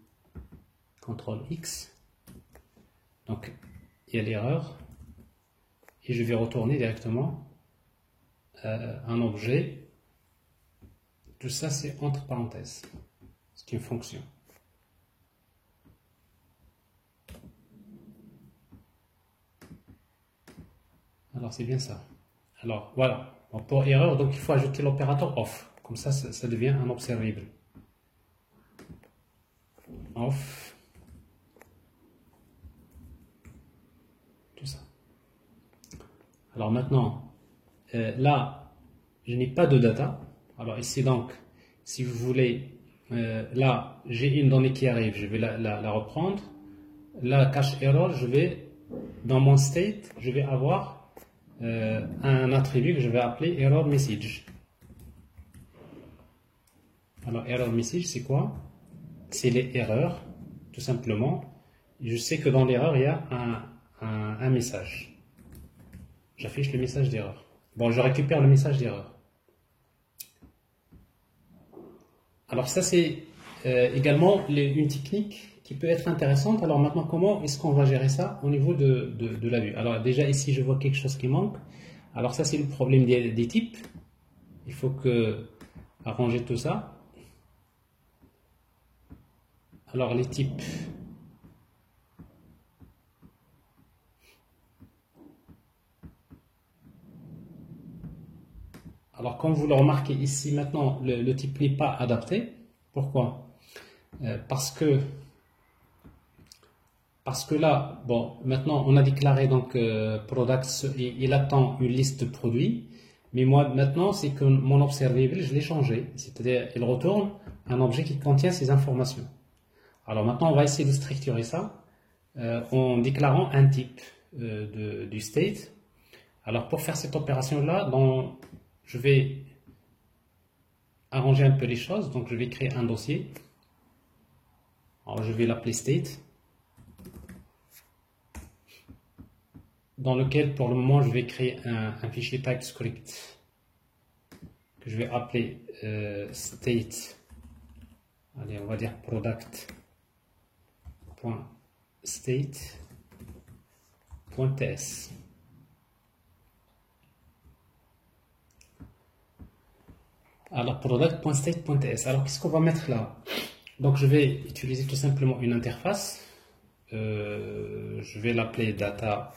CTRL X. Donc il y a l'erreur. et je vais retourner directement un objet. Tout ça, c'est entre parenthèses. C'est une fonction. Alors, c'est bien ça. Alors, voilà. Bon, pour erreur, donc il faut ajouter l'opérateur off. Comme ça, ça devient un observable. Off. Tout ça. Alors maintenant, là, je n'ai pas de data. Alors ici donc, si vous voulez, là, j'ai une donnée qui arrive, je vais la reprendre. Là, cache error, je vais, dans mon state, je vais avoir un attribut que je vais appeler error message. Alors, error message, c'est quoi? C'est les erreurs, tout simplement. Je sais que dans l'erreur, il y a un message. J'affiche le message d'erreur. Bon, je récupère le message d'erreur. Alors ça, c'est également une technique qui peut être intéressante. Alors maintenant, comment est-ce qu'on va gérer ça au niveau de la vue? Alors déjà, ici, je vois quelque chose qui manque. Alors ça, c'est le problème des types. Il faut arranger tout ça. Alors les types. Alors comme vous le remarquez ici, maintenant, le type n'est pas adapté. Pourquoi? Parce que là, bon, maintenant on a déclaré donc products, il attend une liste de produits, mais moi maintenant c'est que mon observable, je l'ai changé, c'est-à-dire il retourne un objet qui contient ces informations. Alors maintenant on va essayer de structurer ça en déclarant un type du state. Alors pour faire cette opération là, je vais arranger un peu les choses, donc je vais créer un dossier. Alors je vais l'appeler state, dans lequel pour le moment je vais créer un fichier TypeScript que je vais appeler state, allez on va dire product.state.ts. Alors product.state.ts. Alors qu'est-ce qu'on va mettre là? Donc je vais utiliser tout simplement une interface. Je vais l'appeler data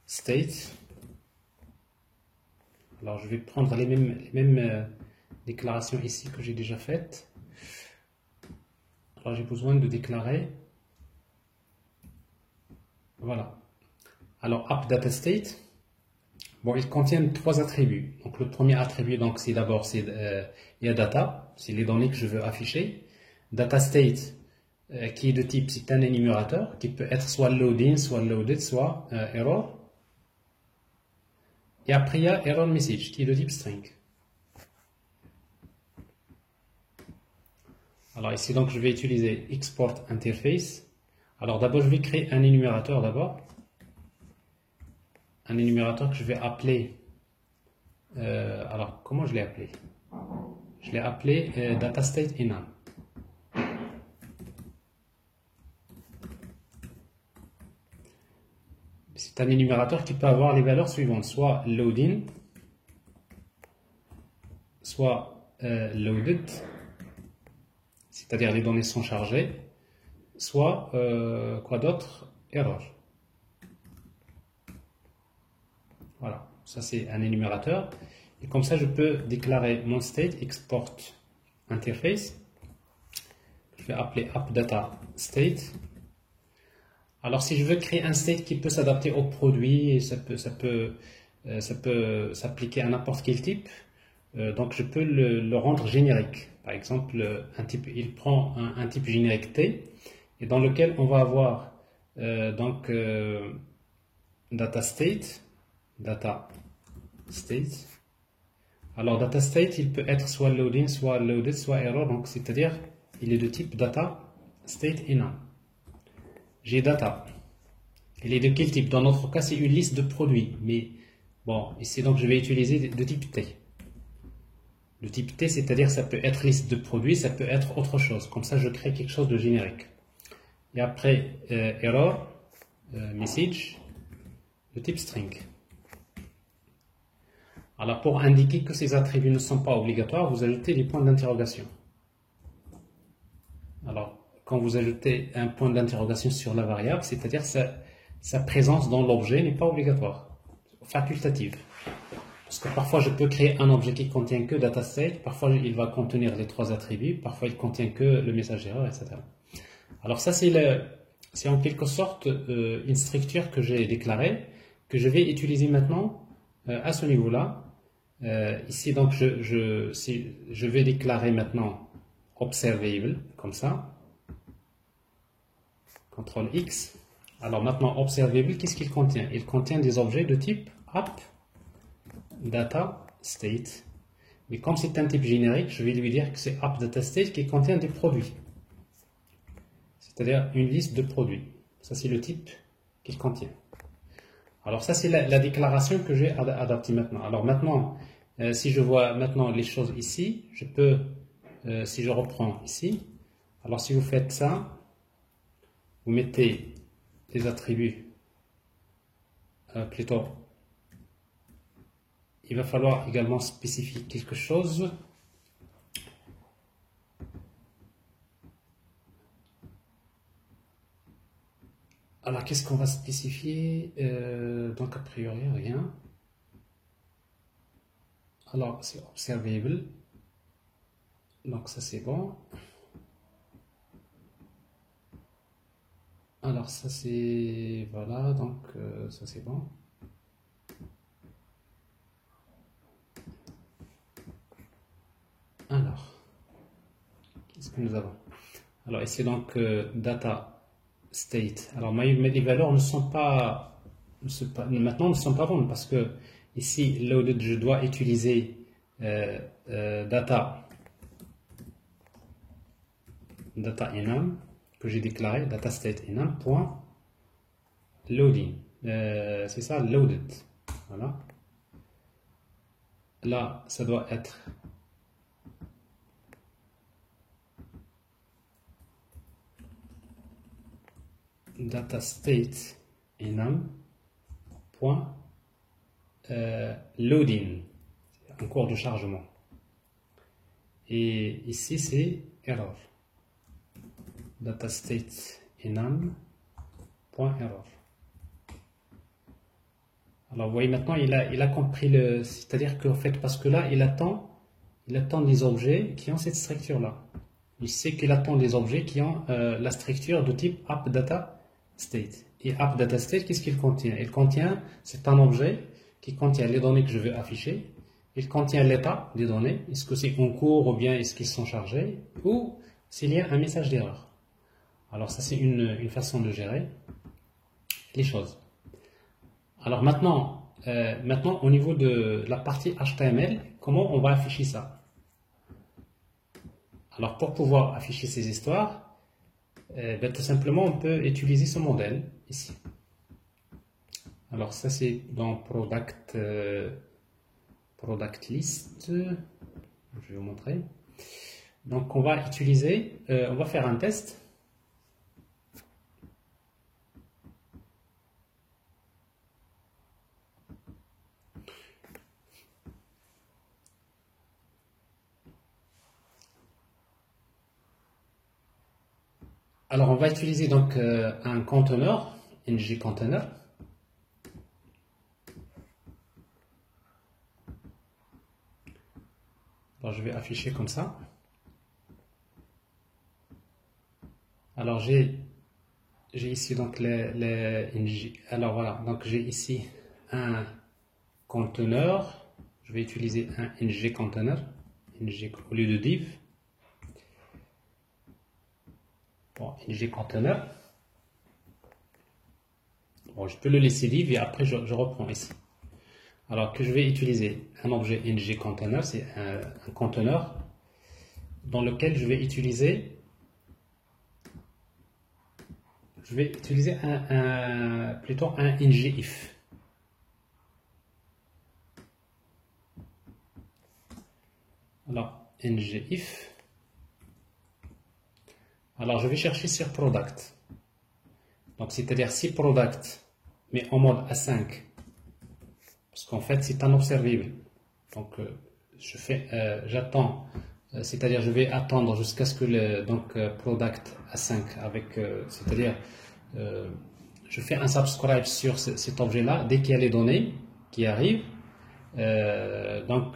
state. Alors je vais prendre les mêmes déclarations ici que j'ai déjà faites. Alors j'ai besoin de déclarer. Voilà. Alors appDataState. Bon, ils contiennent trois attributs. Donc le premier attribut, donc c'est d'abord il y a data, c'est les données que je veux afficher. DataState qui est de type, c'est un énumérateur qui peut être soit loading, soit loaded, soit error. Et après il y a error message qui est de type string. Alors ici donc je vais utiliser export interface. Alors d'abord je vais créer un énumérateur d'abord. Un énumérateur que je vais appeler, alors comment je l'ai appelé? Je l'ai appelé DataStateEnum. C'est un énumérateur qui peut avoir les valeurs suivantes, soit loading, soit loaded, c'est-à-dire les données sont chargées, soit quoi d'autre? Error. Voilà, ça c'est un énumérateur. Et comme ça, je peux déclarer mon state export interface. Je vais appeler appDataState. Alors, si je veux créer un state qui peut s'adapter au produit, et ça peut s'appliquer à n'importe quel type, donc je peux le rendre générique. Par exemple, il prend un type générique T, et dans lequel on va avoir DataState. Alors DataState, il peut être soit loading, soit loaded, soit error, donc c'est-à-dire il est de type DataStateEnum. J'ai data. Il est de quel type? Dans notre cas, c'est une liste de produits, mais bon, ici donc je vais utiliser de type T. De type T, c'est-à-dire ça peut être liste de produits, ça peut être autre chose. Comme ça, je crée quelque chose de générique. Et après error message de type string. Alors, pour indiquer que ces attributs ne sont pas obligatoires, vous ajoutez des points d'interrogation. Alors, quand vous ajoutez un point d'interrogation sur la variable, c'est-à-dire sa présence dans l'objet n'est pas obligatoire, facultative. Parce que parfois, je peux créer un objet qui contient que datastate, parfois il va contenir les 3 attributs, parfois il contient que le message erreur, etc. Alors ça, c'est en quelque sorte une structure que j'ai déclarée, que je vais utiliser maintenant à ce niveau-là. Ici, donc, je vais déclarer maintenant observable, comme ça. CTRL X. Alors maintenant, observable, qu'est-ce qu'il contient? Il contient des objets de type app, data, state. Mais comme c'est un type générique, je vais lui dire que c'est app, data, state qui contient des produits. C'est-à-dire une liste de produits. Ça, c'est le type qu'il contient. Alors ça, c'est la déclaration que j'ai adaptée maintenant. Alors maintenant, si je vois maintenant les choses ici, je peux, si je reprends ici, alors si vous faites ça, vous mettez les attributs, plutôt, il va falloir également spécifier quelque chose. Alors, qu'est-ce qu'on va spécifier? Donc, a priori, rien. Alors, c'est observable. Donc, ça, c'est bon. Alors, ça, c'est... Voilà, donc, ça, c'est bon. Alors, qu'est-ce que nous avons? Alors, ici, donc, data state. Alors, mais les valeurs ne sont pas... maintenant, ne sont pas bonnes parce que ici, loaded, je dois utiliser data enum que j'ai déclaré, data state enum point loading. C'est ça, loaded. Voilà. Là, ça doit être data state enum point loading, en cours de chargement. Et ici, c'est error. Data state enum point error. Alors, vous voyez maintenant, il a compris c'est-à-dire qu'en fait, parce que là, il attend des objets qui ont cette structure-là. Il sait qu'il attend des objets qui ont la structure de type app-data-state. Et app-data-state, qu'est-ce qu'il contient? Il contient, c'est un objet qui contient les données que je veux afficher. Il contient l'état des données. Est-ce que c'est en cours ou bien est-ce qu'ils sont chargés? Ou s'il y a un message d'erreur. Alors ça, c'est une façon de gérer les choses. Alors maintenant, au niveau de la partie HTML, comment on va afficher ça? Alors pour pouvoir afficher ces histoires, tout simplement on peut utiliser ce modèle ici. Alors ça c'est dans product list, je vais vous montrer. Donc on va utiliser, on va faire un test. Alors on va utiliser donc un conteneur, ng container. Alors je vais afficher comme ça. Alors j'ai ici donc les ng. Alors voilà, donc j'ai ici un conteneur. Je vais utiliser un ng container, ng au lieu de div. Bon, ng container. Bon, je peux le laisser div et après je reprends ici. Alors que je vais utiliser un objet ng container, c'est un conteneur dans lequel je vais utiliser plutôt un ngIf. Alors ngIf. Alors je vais chercher sur product. Donc c'est-à-dire si product mais en mode A5, parce qu'en fait c'est un observable. Donc j'attends, c'est-à-dire je vais attendre jusqu'à ce que le product A5 avec, c'est-à-dire je fais un subscribe sur cet objet-là dès qu'il y a les données qui arrivent. Donc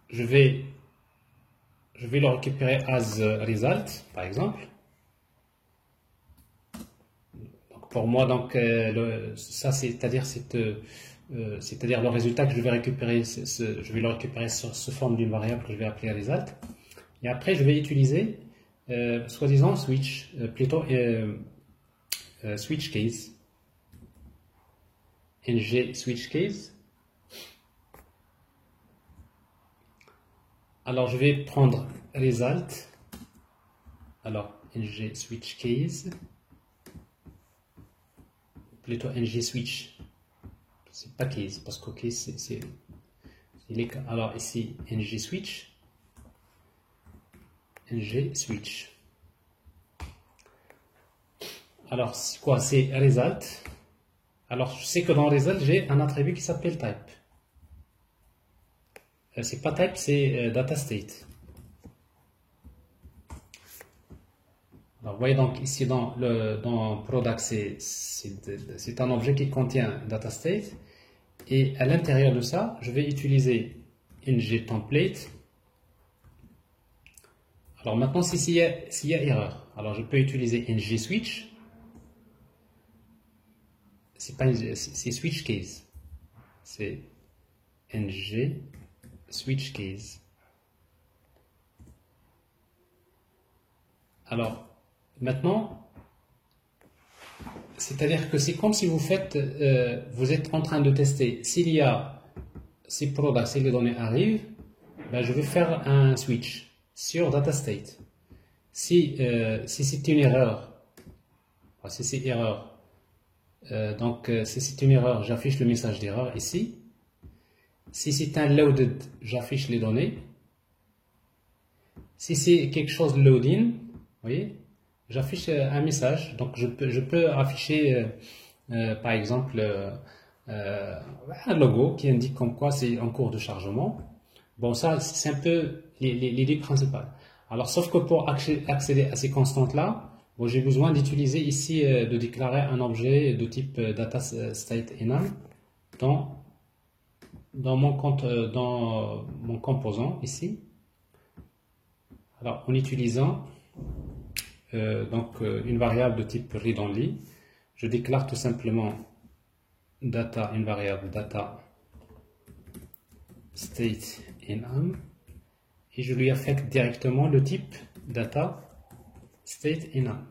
je vais le récupérer as result par exemple. Donc pour moi donc ça c'est-à-dire c'est-à-dire le résultat que je vais récupérer, je vais le récupérer sous forme d'une variable que je vais appeler result. Et après, je vais utiliser, soi-disant, switch, plutôt switch case, ng switch case. Alors, je vais prendre result, alors ng switch case, plutôt ng switch. C'est pas case, parce que case, c'est alors ici, ng switch, ng switch. Alors, c'est quoi? C'est result. Alors, je sais que dans result, j'ai un attribut qui s'appelle type. C'est pas type, c'est data state. Alors, vous voyez donc ici dans product, c'est un objet qui contient data state. Et à l'intérieur de ça, je vais utiliser ng template. Alors maintenant, s'il y a erreur, alors je peux utiliser ng switch. C'est switch case. C'est ng switch case. Alors maintenant, c'est-à-dire que c'est comme si vous êtes en train de tester s'il y a ces products, si les données arrivent, ben je vais faire un switch sur data state. Si c'est une erreur, si c'est erreur, si c'est une erreur, j'affiche le message d'erreur ici. Si c'est un loaded, j'affiche les données. Si c'est quelque chose de loading, vous voyez, j'affiche un message. Donc je peux afficher par exemple un logo qui indique comme quoi c'est en cours de chargement. Bon, ça c'est un peu l'idée principale. Alors sauf que pour accéder à ces constantes là, bon, j'ai besoin d'utiliser ici de déclarer un objet de type data state enum dans mon composant ici. Alors en utilisant une variable de type read-only, je déclare tout simplement data, une variable data state enum, et je lui affecte directement le type data state enum.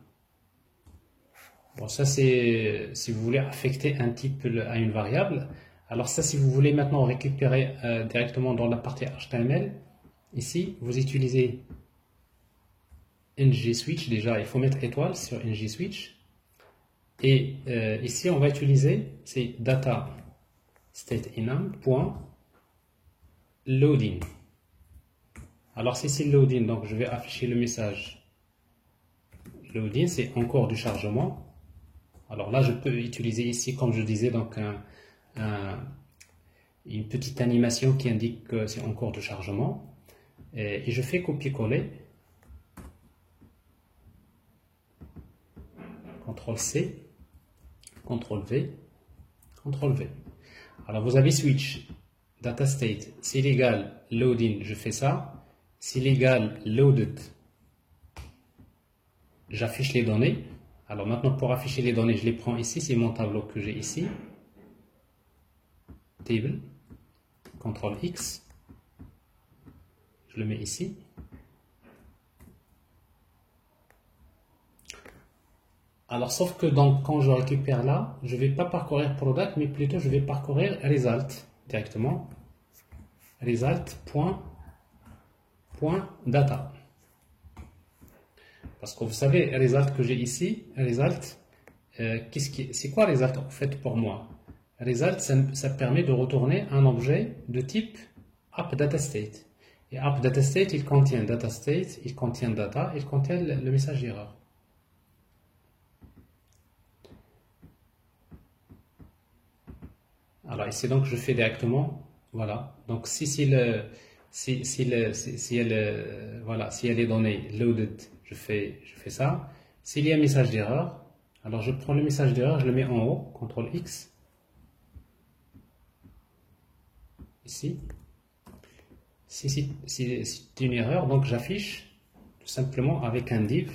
Bon, ça c'est si vous voulez affecter un type à une variable. Alors ça, si vous voulez maintenant récupérer directement dans la partie HTML, ici vous utilisez ng switch. Déjà il faut mettre étoile sur ng switch, et ici on va utiliser c'est data state enum point loading. Alors si c'est loading, donc je vais afficher le message loading, c'est en cours du chargement. Alors là je peux utiliser ici, comme je disais, donc une petite animation qui indique que c'est en cours de chargement, et je fais copier-coller, CTRL-C, CTRL-V, CTRL-V. Alors vous avez switch, data state, s'il égale loading, je fais ça. S'il égale loaded, j'affiche les données. Alors maintenant, pour afficher les données, je les prends ici, c'est mon tableau que j'ai ici. Table, CTRL-X, je le mets ici. Alors, sauf que donc, quand je récupère là, je ne vais pas parcourir product, mais plutôt je vais parcourir result directement. Result.data. Parce que vous savez, result que j'ai ici, result, c'est quoi result en fait pour moi? Result, ça permet de retourner un objet de type appDataState. Et appDataState, il contient datastate, il contient data, il contient le message d'erreur. Alors ici donc je fais directement Voilà. Donc voilà, si elle est donnée loaded, je fais ça. S'il y a un message d'erreur, alors je prends le message d'erreur, je le mets en haut, CTRL X, ici. Si c'est une erreur, donc j'affiche tout simplement avec un div,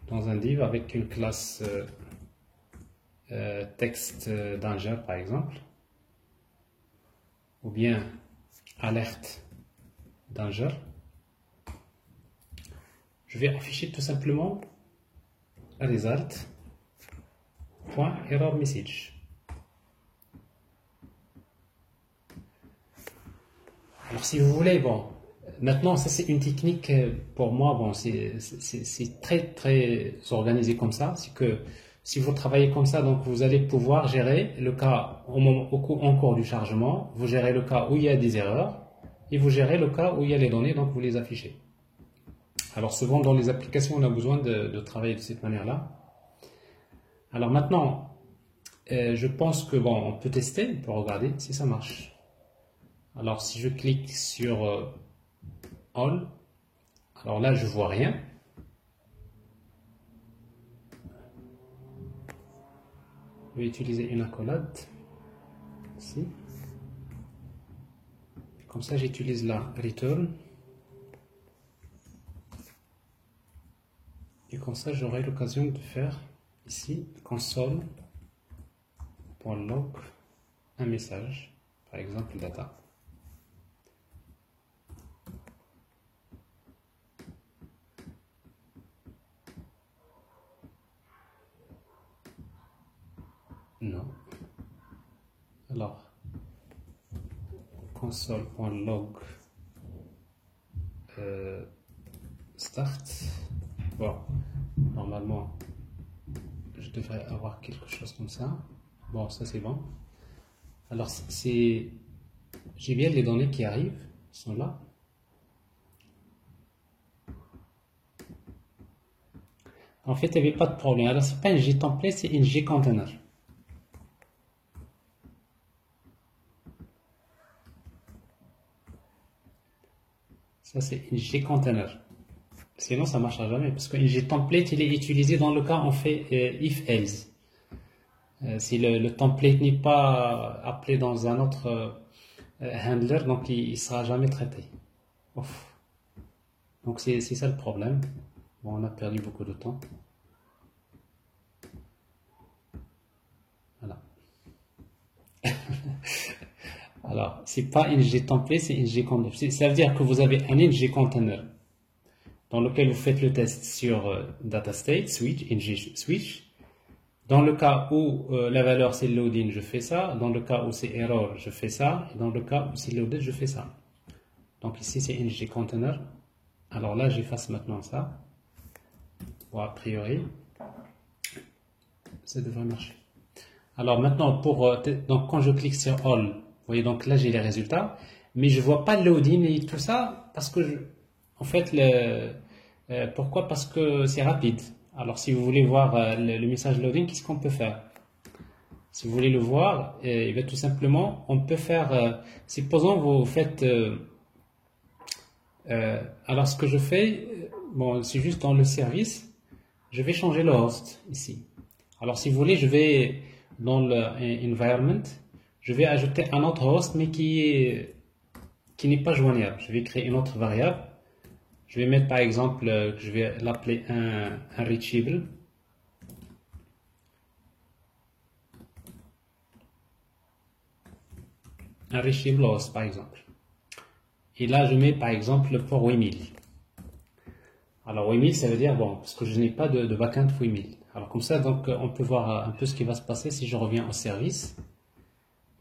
dans un div avec une classe texte danger par exemple, ou bien alerte danger. Je vais afficher tout simplement result.error message. Alors si vous voulez, bon, maintenant ça c'est une technique pour moi, bon, c'est très très organisé comme ça, c'est que si vous travaillez comme ça, donc vous allez pouvoir gérer le cas en cours du chargement, vous gérez le cas où il y a des erreurs, et vous gérez le cas où il y a les données, donc vous les affichez. Alors souvent dans les applications, on a besoin de travailler de cette manière-là. Alors maintenant, je pense que bon, on peut tester, on peut regarder si ça marche. Alors si je clique sur All, alors là je vois rien. Je vais utiliser une accolade ici. Comme ça j'utilise la return. Et comme ça j'aurai l'occasion de faire ici console.log un message, par exemple data. Non. Alors, console.log start. Bon, normalement, je devrais avoir quelque chose comme ça. Bon, ça c'est bon. Alors, j'ai bien les données qui arrivent, sont là. En fait, il n'y avait pas de problème. Alors, c'est pas une JTemplate, c'est une JContainer. Ça, c'est une JContainer. Sinon, ça ne marchera jamais. Parce qu'une JTemplate, il est utilisé dans le cas où on fait if-else. Si le template n'est pas appelé dans un autre handler, donc il ne sera jamais traité. Ouf. Donc, c'est ça le problème. Bon, on a perdu beaucoup de temps. Voilà. Alors, c'est pas une JTemplate, c'est une JContainer. Ça veut dire que vous avez un JContainer dans lequel vous faites le test sur datastate, switch, switch. Dans le cas où la valeur c'est loading, je fais ça. Dans le cas où c'est error, je fais ça. Et dans le cas où c'est loaded, je fais ça. Donc ici c'est une JContainer. Alors là, j'efface maintenant ça. Bon, a priori, ça devrait marcher. Alors maintenant, donc quand je clique sur All, vous voyez, donc là j'ai les résultats, mais je vois pas le loading et tout ça parce que en fait, pourquoi? Parce que c'est rapide. Alors si vous voulez voir le message loading, qu'est-ce qu'on peut faire? Si vous voulez le voir, il va tout simplement, on peut faire, supposons vous faites, alors ce que je fais, bon, c'est juste dans le service, je vais changer le host ici. Alors si vous voulez, je vais dans le environment, je vais ajouter un autre host, mais qui n'est pas joignable. Je vais créer une autre variable. Je vais mettre par exemple, je vais l'appeler un reachable. Un reachable host par exemple. Et là, je mets par exemple pour 8000. Alors 8000, ça veut dire, bon, parce que je n'ai pas de backend 8000. Alors comme ça, donc on peut voir un peu ce qui va se passer si je reviens au service.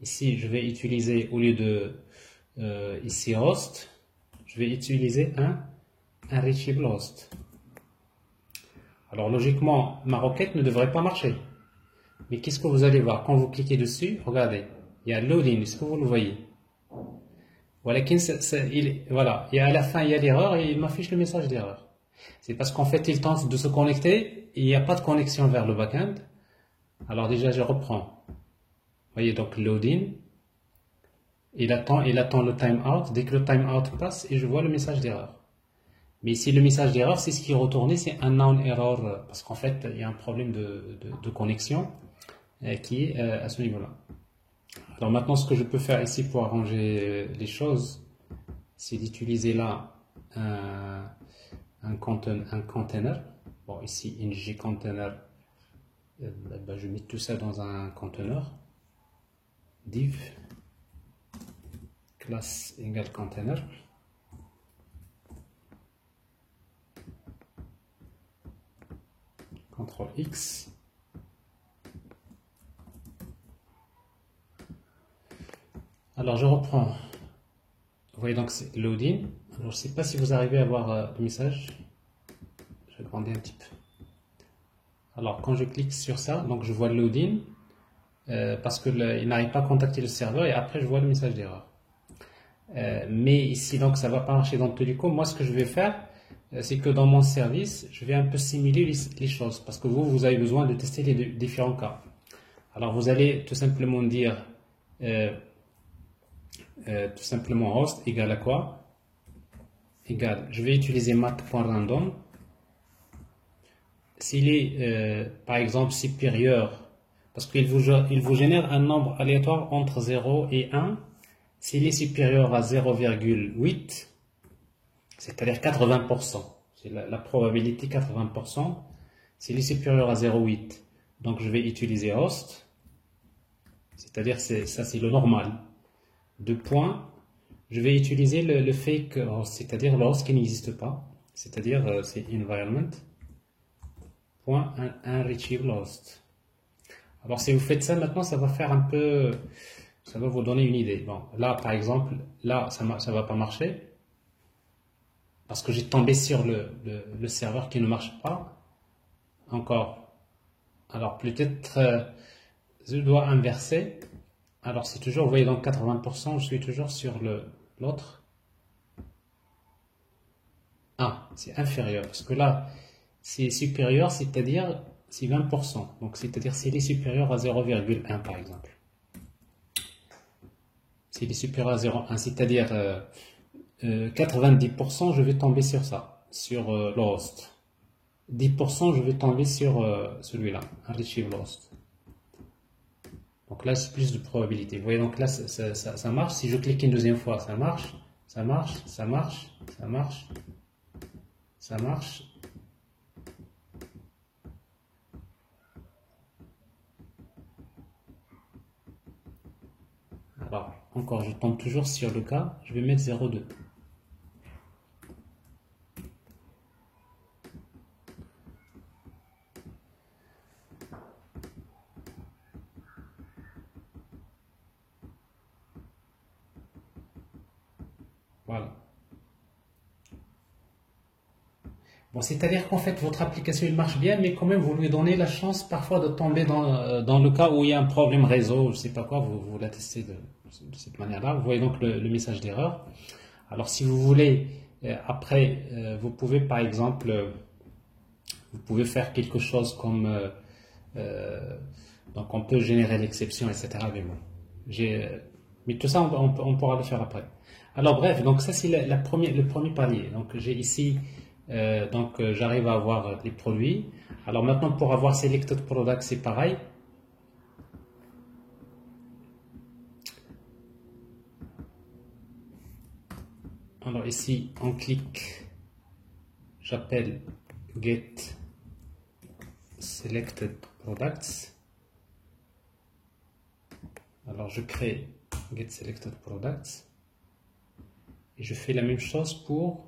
Ici, je vais utiliser, au lieu de ici host, je vais utiliser un reachable host. Alors logiquement, ma requête ne devrait pas marcher. Mais qu'est-ce que vous allez voir? Quand vous cliquez dessus, regardez, il y a loading, est-ce que vous le voyez? Voilà, voilà, et à la fin il y a l'erreur et il m'affiche le message d'erreur. C'est parce qu'en fait il tente de se connecter et il n'y a pas de connexion vers le backend. Alors déjà je reprends. Vous voyez donc loading. il attend le timeout. Dès que le timeout passe, et je vois le message d'erreur. Mais ici, le message d'erreur, c'est ce qui est retourné, c'est un noun error, parce qu'en fait, il y a un problème de connexion qui est à ce niveau-là. Alors maintenant, ce que je peux faire ici pour arranger les choses, c'est d'utiliser là un container. Bon, ici, ng container, je mets tout ça dans un container. Div, classe égale container. CTRL X. Alors je reprends. Vous voyez donc c'est loading. Alors je ne sais pas si vous arrivez à voir le message. Je vais agrandir un petit peu. Alors quand je clique sur ça, donc je vois le loading parce que il n'arrive pas à contacter le serveur et après je vois le message d'erreur. Mais ici donc ça ne va pas marcher dans tous les cas. Moi ce que je vais faire, c'est que dans mon service, je vais un peu simuler les choses parce que vous avez besoin de tester les différents cas. Alors vous allez tout simplement dire tout simplement host égale à quoi? Égale, je vais utiliser mat.random. S'il est par exemple supérieur, parce qu'il vous génère un nombre aléatoire entre 0 et 1, s'il est supérieur à 0,8, c'est-à-dire 80%, c'est la probabilité 80%, s'il est supérieur à 0,8, donc je vais utiliser host, c'est-à-dire ça c'est le normal. Deux points, je vais utiliser le fake host, c'est-à-dire le host qui n'existe pas, c'est-à-dire c'est environment.unreachable host. Alors si vous faites ça maintenant, ça va faire un peu, ça va vous donner une idée. Bon, là par exemple, là ça va pas marcher parce que j'ai tombé sur le serveur qui ne marche pas encore. Alors peut-être je dois inverser. Alors c'est toujours, vous voyez donc 80%, je suis toujours sur l'autre. Ah, c'est inférieur parce que là c'est supérieur, c'est-à-dire c'est 20%. Donc c'est-à-dire s'il est supérieur à 0,1 par exemple. S'il est supérieur à 0,1, c'est-à-dire 90%, je vais tomber sur ça, sur le host. 10%, je vais tomber sur celui-là, Unreachable host. Donc là, c'est plus de probabilité. Vous voyez, donc là, ça marche. Si je clique une deuxième fois, ça marche, ça marche, ça marche, ça marche, ça marche. Alors, encore, je tombe toujours sur le cas. Je vais mettre 0,2. Voilà. Bon, c'est-à-dire qu'en fait, votre application, il marche bien, mais quand même, vous lui donnez la chance parfois de tomber dans le cas où il y a un problème réseau, je sais pas quoi, vous la testez de cette manière-là. Vous voyez donc le message d'erreur. Alors, si vous voulez, après, vous pouvez, par exemple, vous pouvez faire quelque chose comme, donc on peut générer l'exception, etc. Mais bon, mais tout ça, on pourra le faire après. Alors bref, donc ça c'est le premier palier. Donc j'ai ici, j'arrive à avoir les produits. Alors maintenant pour avoir selected product c'est pareil. Alors ici on clique, j'appelle get selected products. Alors je crée get selected products et je fais la même chose pour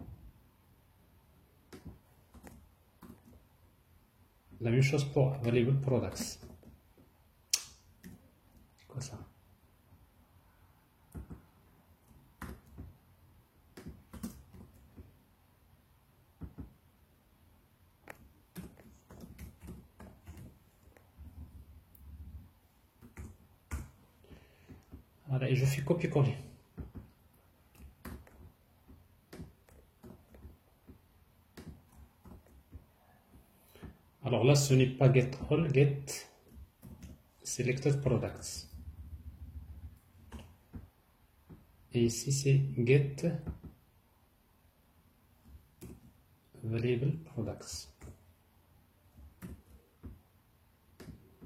available products. C'est quoi ça? Voilà, et je fais copier-coller. Alors là, ce n'est pas get all, get selected products. Et ici, c'est get available products.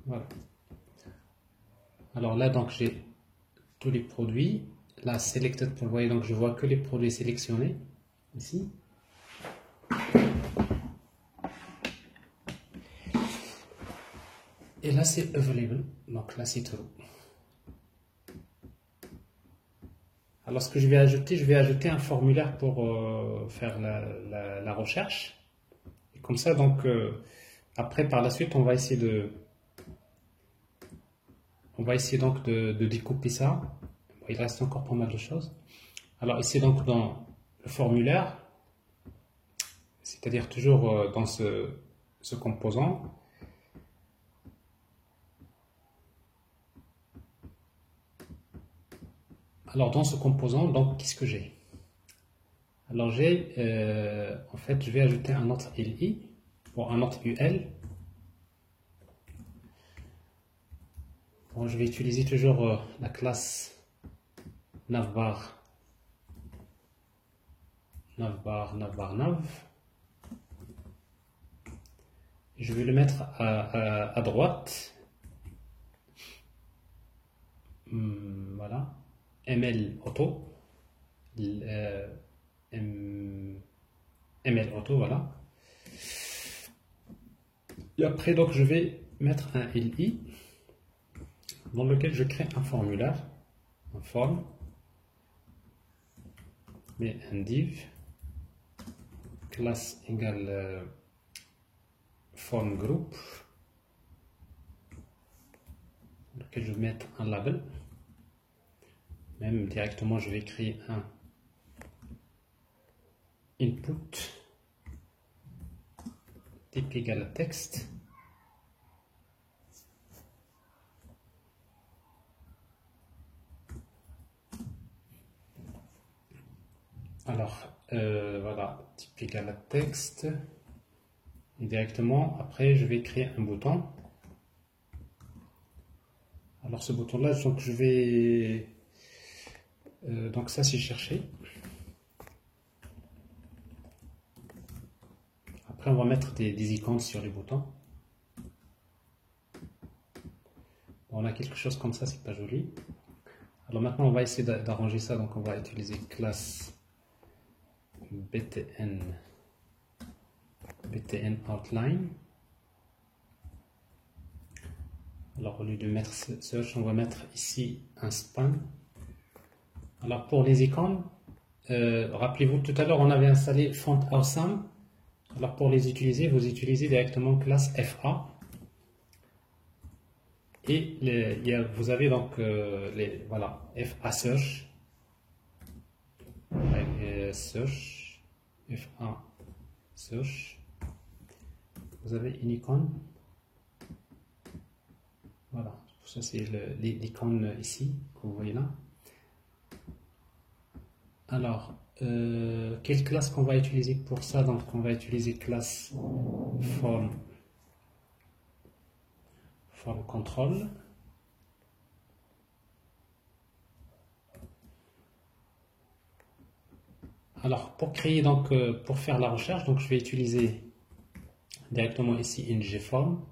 Voilà. Alors là, donc, j'ai tous les produits. Là, selected, vous voyez, donc je vois que les produits sélectionnés ici. Et là, c'est available. Donc là, c'est true. Alors, ce que je vais ajouter un formulaire pour faire la recherche. Et comme ça, donc, après, par la suite, on va essayer donc de découper ça. Bon, il reste encore pas mal de choses. Alors, ici, donc, dans le formulaire, c'est-à-dire toujours dans ce composant, alors, dans ce composant, donc, qu'est-ce que j'ai? Alors, en fait, je vais ajouter un autre LI, pour un autre UL. Bon, je vais utiliser toujours la classe navbar, nav. Je vais le mettre à droite. Voilà. ML auto. ML auto, voilà. Et après, donc, je vais mettre un LI dans lequel je crée un formulaire, un form, mais un div, classe égale form group, dans lequel je vais mettre un label. Même directement, je vais créer un input type égale texte. Alors, voilà, type égale à texte. Et directement, après, je vais créer un bouton. Alors, ce bouton-là, donc je vais... donc ça, c'est chercher. Après, on va mettre des icônes sur les boutons. Bon, on a quelque chose comme ça, c'est pas joli. Alors maintenant, on va essayer d'arranger ça. Donc, on va utiliser classe btn outline. Alors, au lieu de mettre search, on va mettre ici un span. Alors, pour les icônes, rappelez-vous, tout à l'heure, on avait installé Font Awesome. Alors, pour les utiliser, vous utilisez directement classe FA. Et vous avez donc voilà, FA search. Search. FA search. Vous avez une icône. Voilà, ça c'est l'icône ici, que vous voyez là. Alors, quelle classe qu'on va utiliser pour ça? Donc, on va utiliser classe form control. Alors, pour créer donc, pour faire la recherche, donc je vais utiliser directement ici ngForm.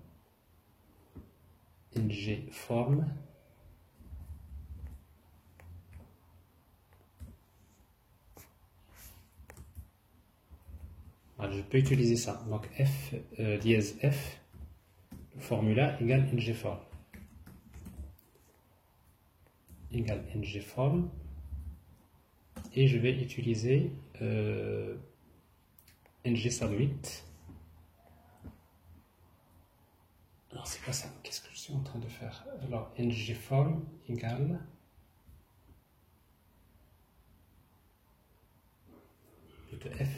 Alors, je peux utiliser ça. Donc F dièse F formula égale ngForm. Égale ngForm. Et je vais utiliser ngSubmit. Alors c'est pas ça, qu'est-ce que je suis en train de faire? Alors ngForm égale plutôt F.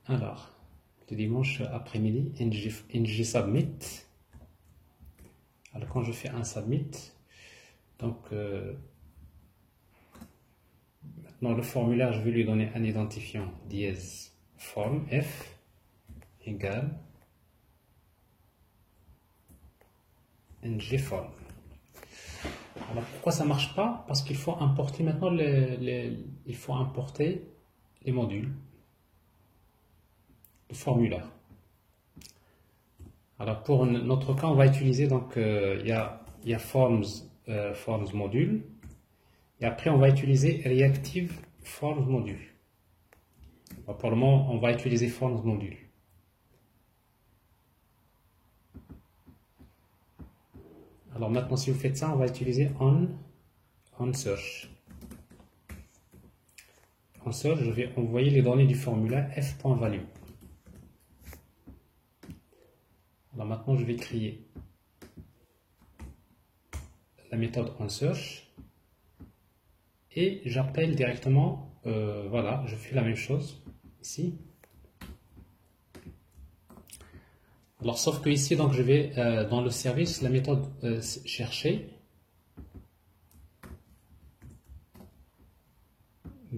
Alors, le dimanche après-midi, ngSubmit. Alors quand je fais un submit, donc maintenant le formulaire, je vais lui donner un identifiant dièse form F égale ng form. Alors pourquoi ça marche pas? Parce qu'il faut importer maintenant il faut importer les modules, le formulaire. Alors pour notre cas, on va utiliser donc il y a forms module et après on va utiliser reactive forms module. Alors, pour le moment, on va utiliser forms module. Alors maintenant, si vous faites ça, on va utiliser on search. En search, je vais envoyer les données du formulaire f.value. Alors maintenant, je vais créer la méthode onSearch et j'appelle directement, voilà, je fais la même chose ici. Alors sauf que ici, donc je vais dans le service, la méthode chercher,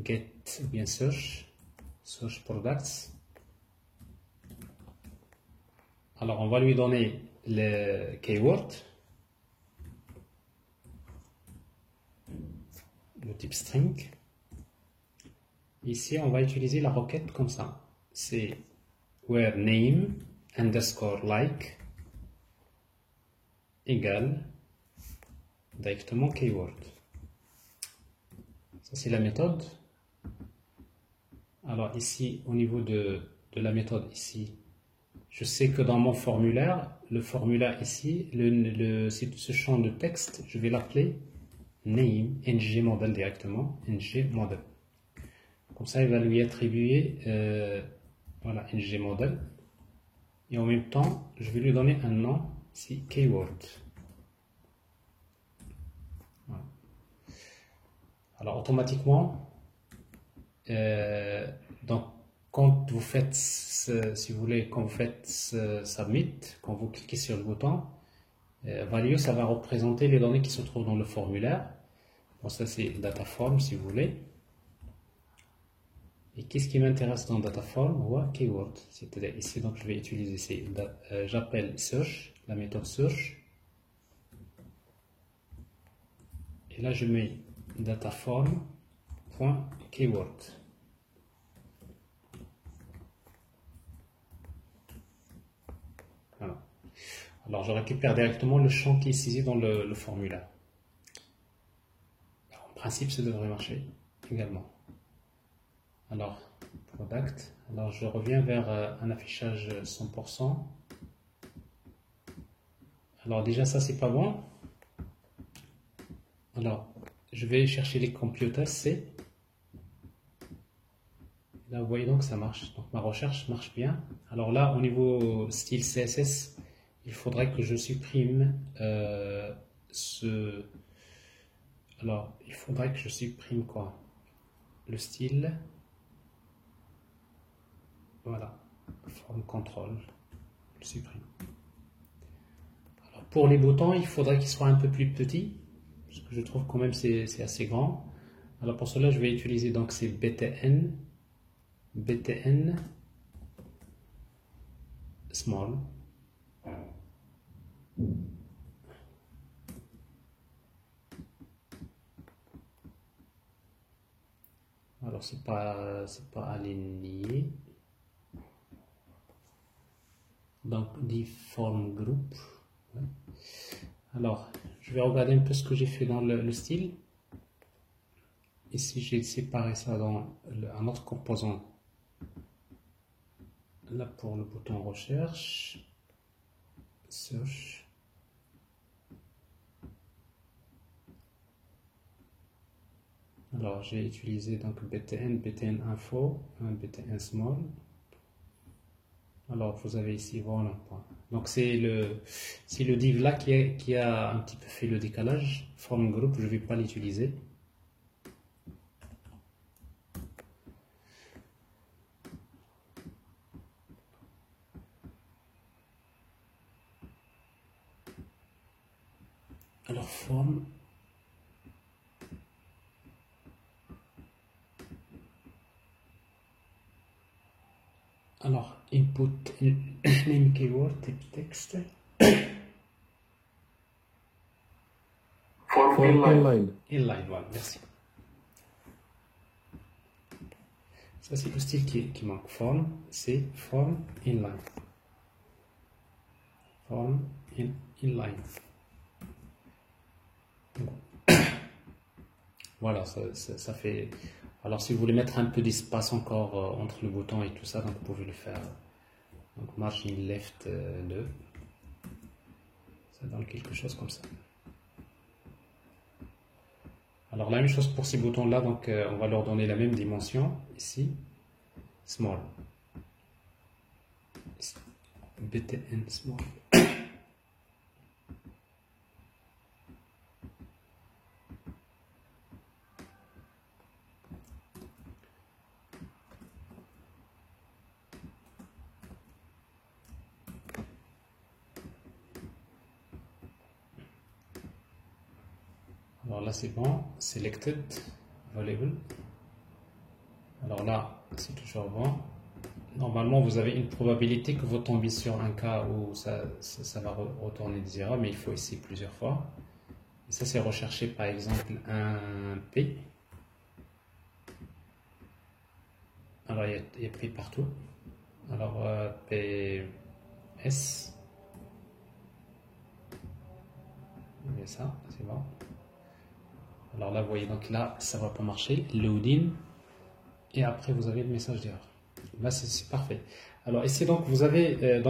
get ou bien search products. Alors on va lui donner le keyword, le type string. Ici on va utiliser la requête comme ça, c'est where name underscore like égale directement keyword. Ça c'est la méthode. Alors ici au niveau de la méthode ici, je sais que dans mon formulaire, le formulaire ici, ce champ de texte, je vais l'appeler name ngModel directement, ngModel. Comme ça, il va lui attribuer voilà, ngModel. Et en même temps, je vais lui donner un nom, ici, keyword. Voilà. Alors, automatiquement, donc, quand vous faites, si vous voulez, quand vous faites submit, quand vous cliquez sur le bouton, value, ça va représenter les données qui se trouvent dans le formulaire. Bon, ça c'est dataform si vous voulez. Et qu'est-ce qui m'intéresse dans dataform? Ouais, keyword. C'est-à-dire ici, donc je vais utiliser, j'appelle search, la méthode search. Et là, je mets dataform.keyword. Voilà. Alors, je récupère directement le champ qui est saisi dans le formulaire. En principe, ça devrait marcher également. Alors, product. Alors, je reviens vers un affichage 100%. Alors, déjà, ça, c'est pas bon. Alors, je vais chercher les computers C. Là, vous voyez donc ça marche. Donc, ma recherche marche bien. Alors là, au niveau style CSS, il faudrait que je supprime Alors, il faudrait que je supprime quoi? Le style. Voilà. Form control. Je le supprime. Alors, pour les boutons, il faudrait qu'ils soient un peu plus petits. Parce que je trouve quand même c'est assez grand. Alors pour cela, je vais utiliser donc c'est btn small. Alors c'est pas aligné. Donc deform group. Ouais. Alors je vais regarder un peu ce que j'ai fait dans le style. Ici j'ai séparé ça dans un autre composant. Là pour le bouton recherche, search. Alors j'ai utilisé donc btn info, btn small. Alors vous avez ici, voilà. Donc c'est le div là qui a un petit peu fait le décalage. Form group, je ne vais pas l'utiliser. Alors form. Alors input name keyword type texte. Form inline. Inline, voilà, merci. Ça, c'est le style qui manque. Form, c'est form inline. Form inline. Voilà, ça fait. Alors, si vous voulez mettre un peu d'espace encore entre le bouton et tout ça, donc vous pouvez le faire. Donc, margin left 2. Ça donne quelque chose comme ça. Alors, la même chose pour ces boutons-là, donc on va leur donner la même dimension. Ici, small. Ici, btn small. Alors là, c'est bon. Selected, available. Alors là, c'est toujours bon. Normalement, vous avez une probabilité que vous tombiez sur un cas où ça va retourner des erreurs, mais il faut essayer plusieurs fois. Et ça, c'est rechercher par exemple un P. Alors, il y a P partout. Alors, PS. Et ça, c'est bon. Alors là, vous voyez, donc là, ça va pas marcher. Loading. Et après, vous avez le message d'erreur. Là, c'est parfait. Alors ici, donc, vous avez,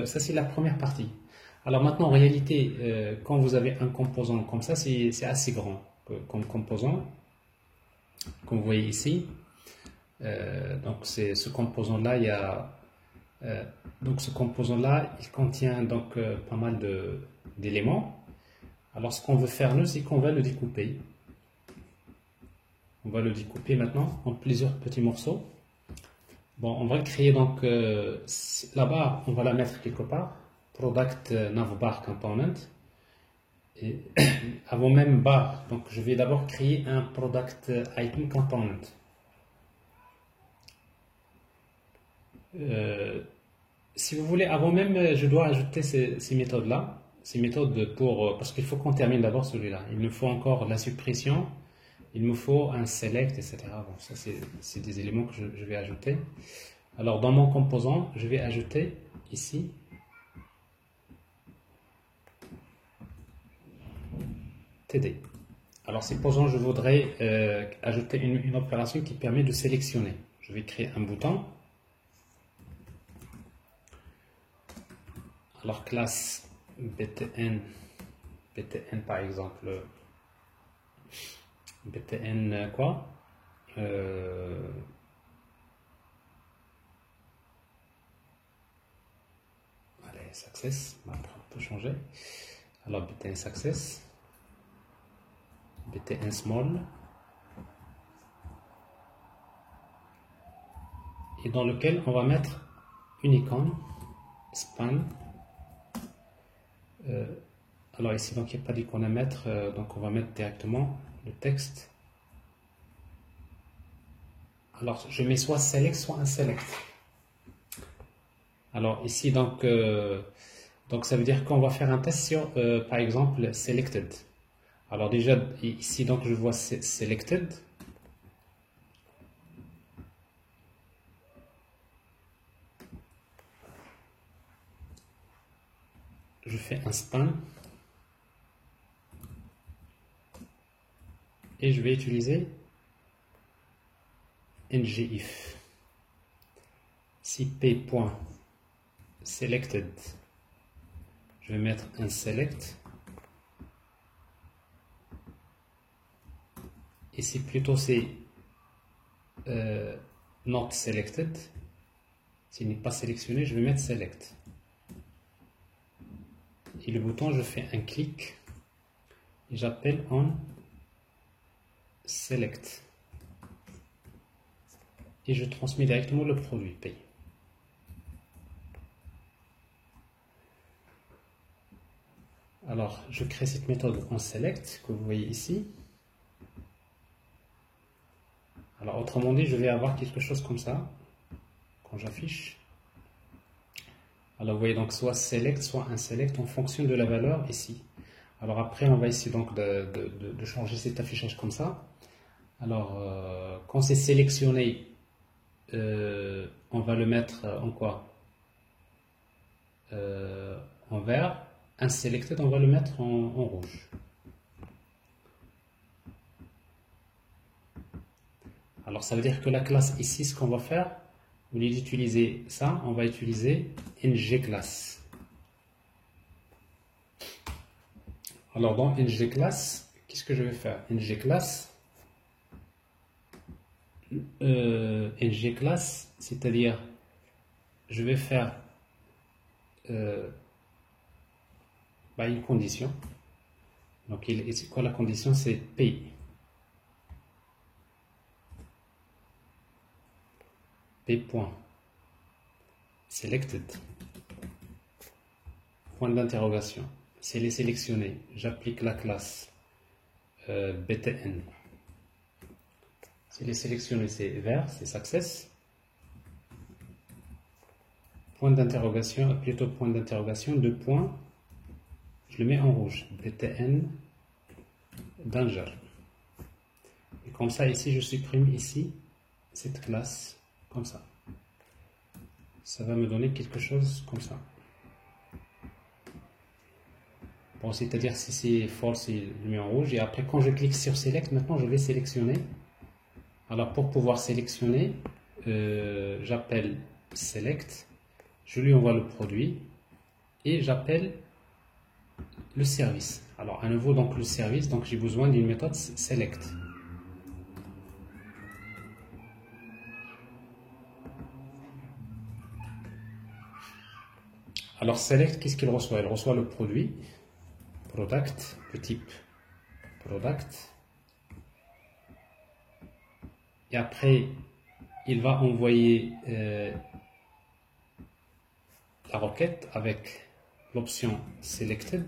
ça, c'est la première partie. Alors maintenant, en réalité, quand vous avez un composant comme ça, c'est assez grand comme composant. Comme vous voyez ici. Donc, c'est ce composant-là, il y a... donc, ce composant-là, il contient donc pas mal d'éléments. Alors, ce qu'on veut faire, nous, c'est qu'on va le découper. On va le découper maintenant en plusieurs petits morceaux. Bon, on va créer donc la barre, on va la mettre quelque part. Product navbar component. Et avant même barre, donc je vais d'abord créer un product item component. Si vous voulez, avant même, je dois ajouter ces méthodes-là. Ces méthodes parce qu'il faut qu'on termine d'abord celui-là. Il nous faut encore la suppression. Il me faut un select, etc. Bon, ça, c'est des éléments que je vais ajouter. Alors, dans mon composant, je vais ajouter ici TD. Alors, supposons je voudrais ajouter une opération qui permet de sélectionner. Je vais créer un bouton. Alors, classe btn par exemple. btn quoi allez, success, on peut changer. Alors btn success, btn small, et dans lequel on va mettre une icône span. Alors ici, donc il n'y a pas d'icône à mettre, donc on va mettre directement le texte. Alors je mets soit select, soit un select. Alors ici, donc ça veut dire qu'on va faire un test sur, par exemple, selected. Alors déjà, ici, donc je vois selected. Je fais un span. Et je vais utiliser ngIf. Si p.selected, je vais mettre un select. Et si plutôt c'est not selected, s'il n'est pas sélectionné, je vais mettre select. Et le bouton, je fais un clic et j'appelle on select. Et je transmets directement le produit pay. Alors, je crée cette méthode en select que vous voyez ici. Alors, autrement dit, je vais avoir quelque chose comme ça quand j'affiche. Alors, vous voyez donc soit select, soit un select en fonction de la valeur ici. Alors après, on va essayer donc de changer cet affichage comme ça. Alors, quand c'est sélectionné, on va le mettre en quoi? En vert. Unselected, on va le mettre en rouge. Alors ça veut dire que la classe ici, ce qu'on va faire, au lieu d'utiliser ça, on va utiliser ngClass. Alors dans ngClass, qu'est-ce que je vais faire? ngClass, c'est-à-dire je vais faire une condition. Donc c'est quoi la condition? C'est P. P.selected. Point d'interrogation. S'il est sélectionné, j'applique la classe btn. S'il est sélectionné, c'est vert, c'est success. Point d'interrogation, plutôt point d'interrogation, 2 points. Je le mets en rouge. btn danger. Et comme ça, ici, je supprime ici cette classe, comme ça. Ça va me donner quelque chose comme ça. Bon, c'est-à-dire si c'est false, il le met en rouge. Et après, quand je clique sur select, maintenant je vais sélectionner. Alors pour pouvoir sélectionner, j'appelle select, je lui envoie le produit et j'appelle le service. Alors à nouveau, donc le service, donc j'ai besoin d'une méthode select. Alors select, qu'est-ce qu'il reçoit? Il reçoit le produit, product, le type product. Et après, il va envoyer la requête avec l'option selected.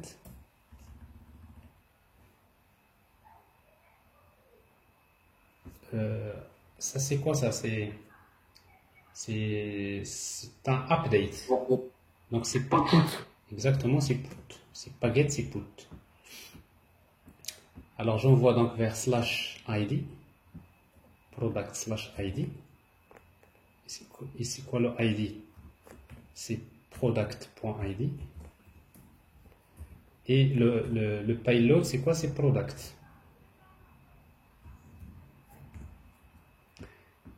Ça c'est quoi ça? C'est un update. Donc c'est pas put. Exactement, c'est put. C'est pas get, c'est put. Alors j'envoie donc vers /id. Product /id. Ici quoi le id? C'est product.id. Et le payload, c'est quoi? C'est product.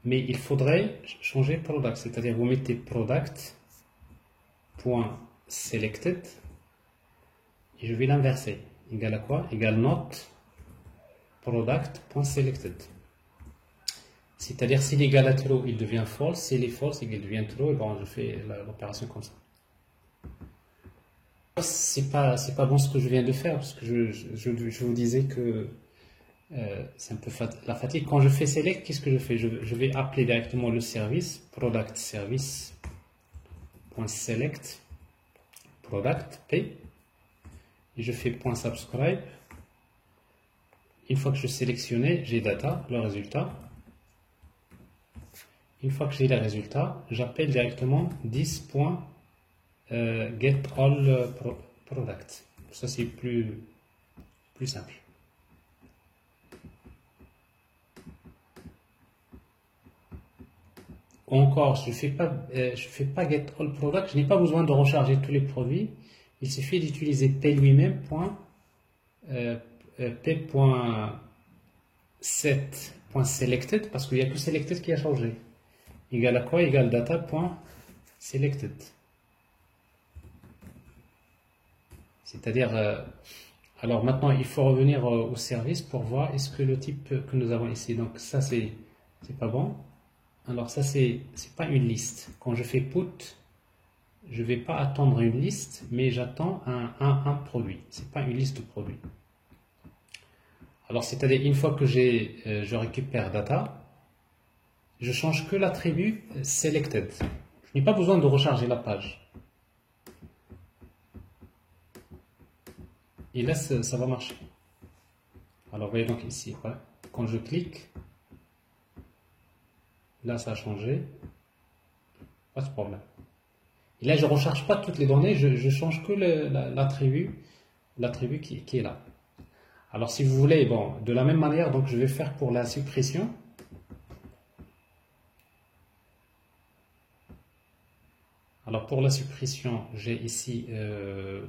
Mais il faudrait changer product, c'est-à-dire vous mettez product.selected et je vais l'inverser. Égal à quoi? Égal not product.selected. C'est-à-dire s'il est égal à true, il devient false. S'il est false, il devient true. Et bon, je fais l'opération comme ça. C'est pas bon ce que je viens de faire parce que je vous disais que c'est un peu la fatigue. Quand je fais select, qu'est-ce que je fais? Je vais appeler directement le service product service.select product p et je fais .subscribe. Une fois que je sélectionne, j'ai data, le résultat. Une fois que j'ai les résultats, j'appelle directement this.getAllProduct. Ça c'est plus simple. Encore, je fais pas getAllProduct. Je n'ai pas besoin de recharger tous les produits. Il suffit d'utiliser p lui-même p.set.selected parce qu'il n'y a que selected qui a changé. Égal à quoi? Égal data.selected. C'est-à-dire, alors maintenant il faut revenir au service pour voir est-ce que le type que nous avons ici, donc ça c'est pas bon. Alors ça c'est pas une liste. Quand je fais put, je vais pas attendre une liste, mais j'attends un produit. C'est pas une liste de produits. Alors c'est-à-dire une fois que je récupère data, je change que l'attribut selected. Je n'ai pas besoin de recharger la page. Et là, ça va marcher. Alors, voyez donc ici, voilà. Quand je clique, là, ça a changé. Pas de problème. Et là, je ne recharge pas toutes les données, je change que l'attribut l'attribut qui est là. Alors si vous voulez, bon, de la même manière, donc je vais faire pour la suppression. Alors pour la suppression, j'ai ici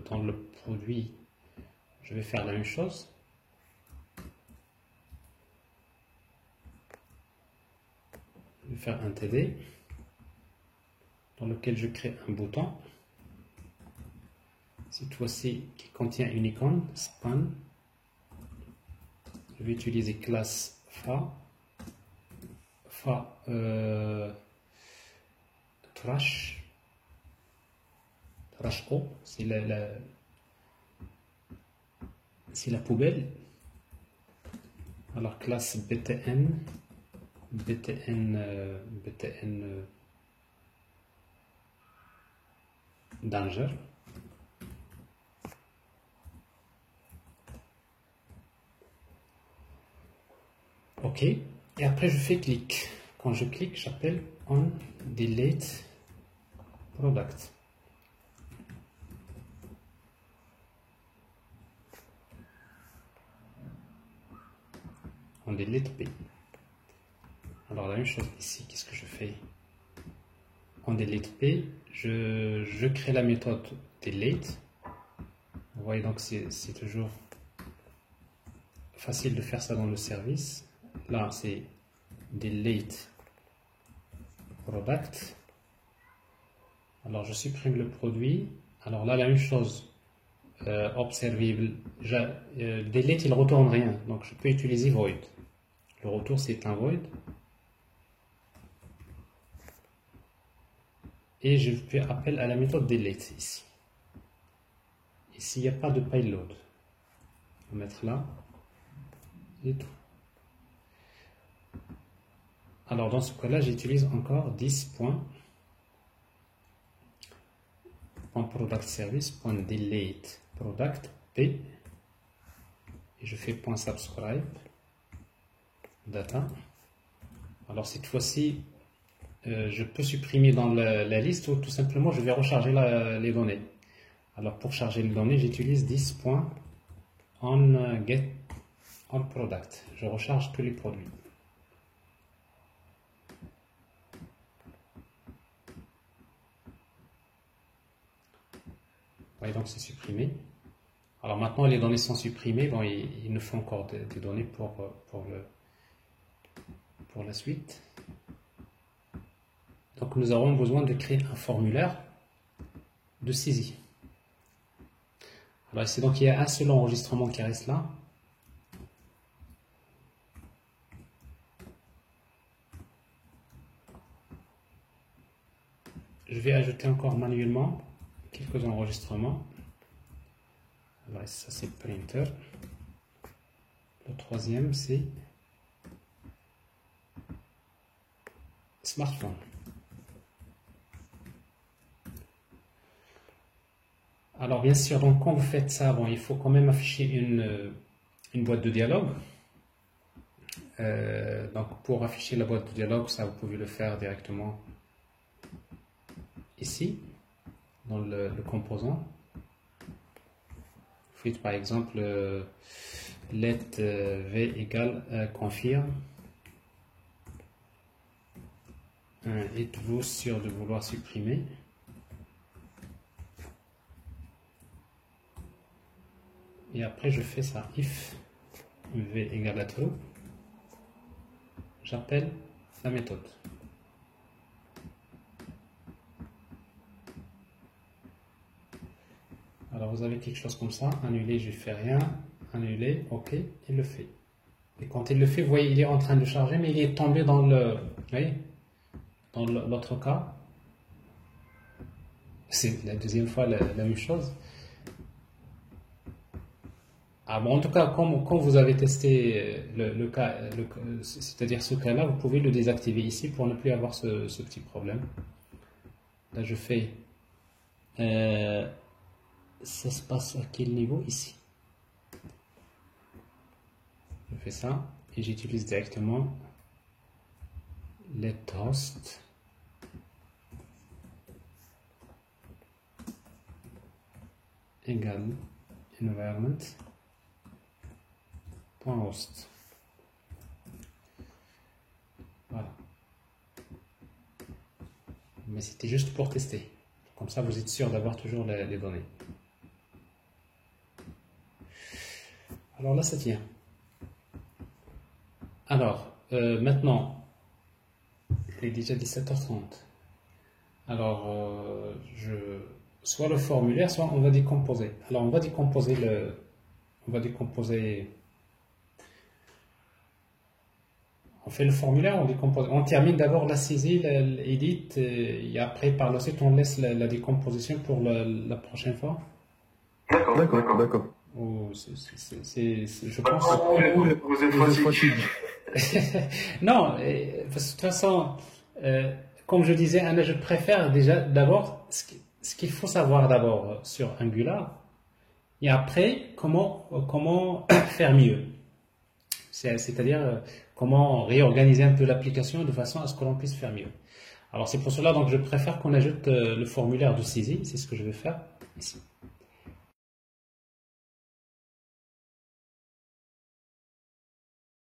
dans le produit, je vais faire la même chose. Je vais faire un TD dans lequel je crée un bouton. Cette fois-ci qui contient une icône, span. Je vais utiliser classe fa trash O, c'est la poubelle. Alors classe btn danger. OK. Et après, je fais clic. Quand je clique, j'appelle on delete product. On delete P. Alors, la même chose ici. Qu'est-ce que je fais? On delete P. Je crée la méthode delete. Vous voyez donc, c'est toujours facile de faire ça dans le service. Là, c'est delete product. Alors, je supprime le produit. Alors là, la même chose. Observable. Delete, il ne retourne rien. Donc, je peux utiliser void. Le retour, c'est un void. Et je fais appel à la méthode delete ici. Ici, il n'y a pas de payload. On va mettre là. Et tout. Alors, dans ce cas-là, j'utilise encore 10.productService.delete product P. Et je fais .subscribe data. Alors, cette fois-ci, je peux supprimer dans la liste ou tout simplement, je vais recharger les données. Alors, pour charger les données, j'utilise 10.onGetOnProduct. Je recharge tous les produits. Et donc c'est supprimé. Alors maintenant les données sont supprimées. Bon, il nous faut encore des données pour la suite. Donc nous aurons besoin de créer un formulaire de saisie. Alors ici donc il y a un seul enregistrement qui reste là. Je vais ajouter encore manuellement quelques enregistrements. Alors ça c'est printer. Le troisième c'est smartphone. Alors bien sûr, donc quand vous faites ça, bon, il faut quand même afficher une boîte de dialogue. Donc pour afficher la boîte de dialogue, ça vous pouvez le faire directement ici, dans le composant. Vous faites par exemple let v égale confirme. Êtes-vous sûr de vouloir supprimer? Et après je fais ça, if v égale à true, j'appelle la méthode. Alors vous avez quelque chose comme ça, annuler, je ne fais rien, annuler, ok, il le fait. Et quand il le fait, vous voyez, il est en train de charger, mais il est tombé dans vous voyez, dans l'autre cas. C'est la deuxième fois la même chose. Ah bon, en tout cas, quand vous avez testé le cas, c'est-à-dire ce cas-là, vous pouvez le désactiver ici pour ne plus avoir ce petit problème. Là, je fais... ça se passe à quel niveau? Ici. Je fais ça et j'utilise directement let host égale environment.host. Voilà. Mais c'était juste pour tester. Comme ça, vous êtes sûr d'avoir toujours les données. Alors là, ça tient. Alors, maintenant, il est déjà 17h30. Alors, soit le formulaire, soit on va décomposer. Alors, on va décomposer on fait le formulaire, on décompose. On termine d'abord la saisie, l'édit, et après, par la suite, on laisse la décomposition pour la prochaine fois. D'accord. Oh, je pense. Vous êtes fatigué. Non, parce que de toute façon, comme je disais, Anna, je préfère déjà d'abord ce qu'il faut savoir d'abord sur Angular, et après comment faire mieux. C'est-à-dire comment réorganiser un peu l'application de façon à ce que l'on puisse faire mieux. Alors c'est pour cela donc je préfère qu'on ajoute le formulaire de saisie, c'est ce que je vais faire ici.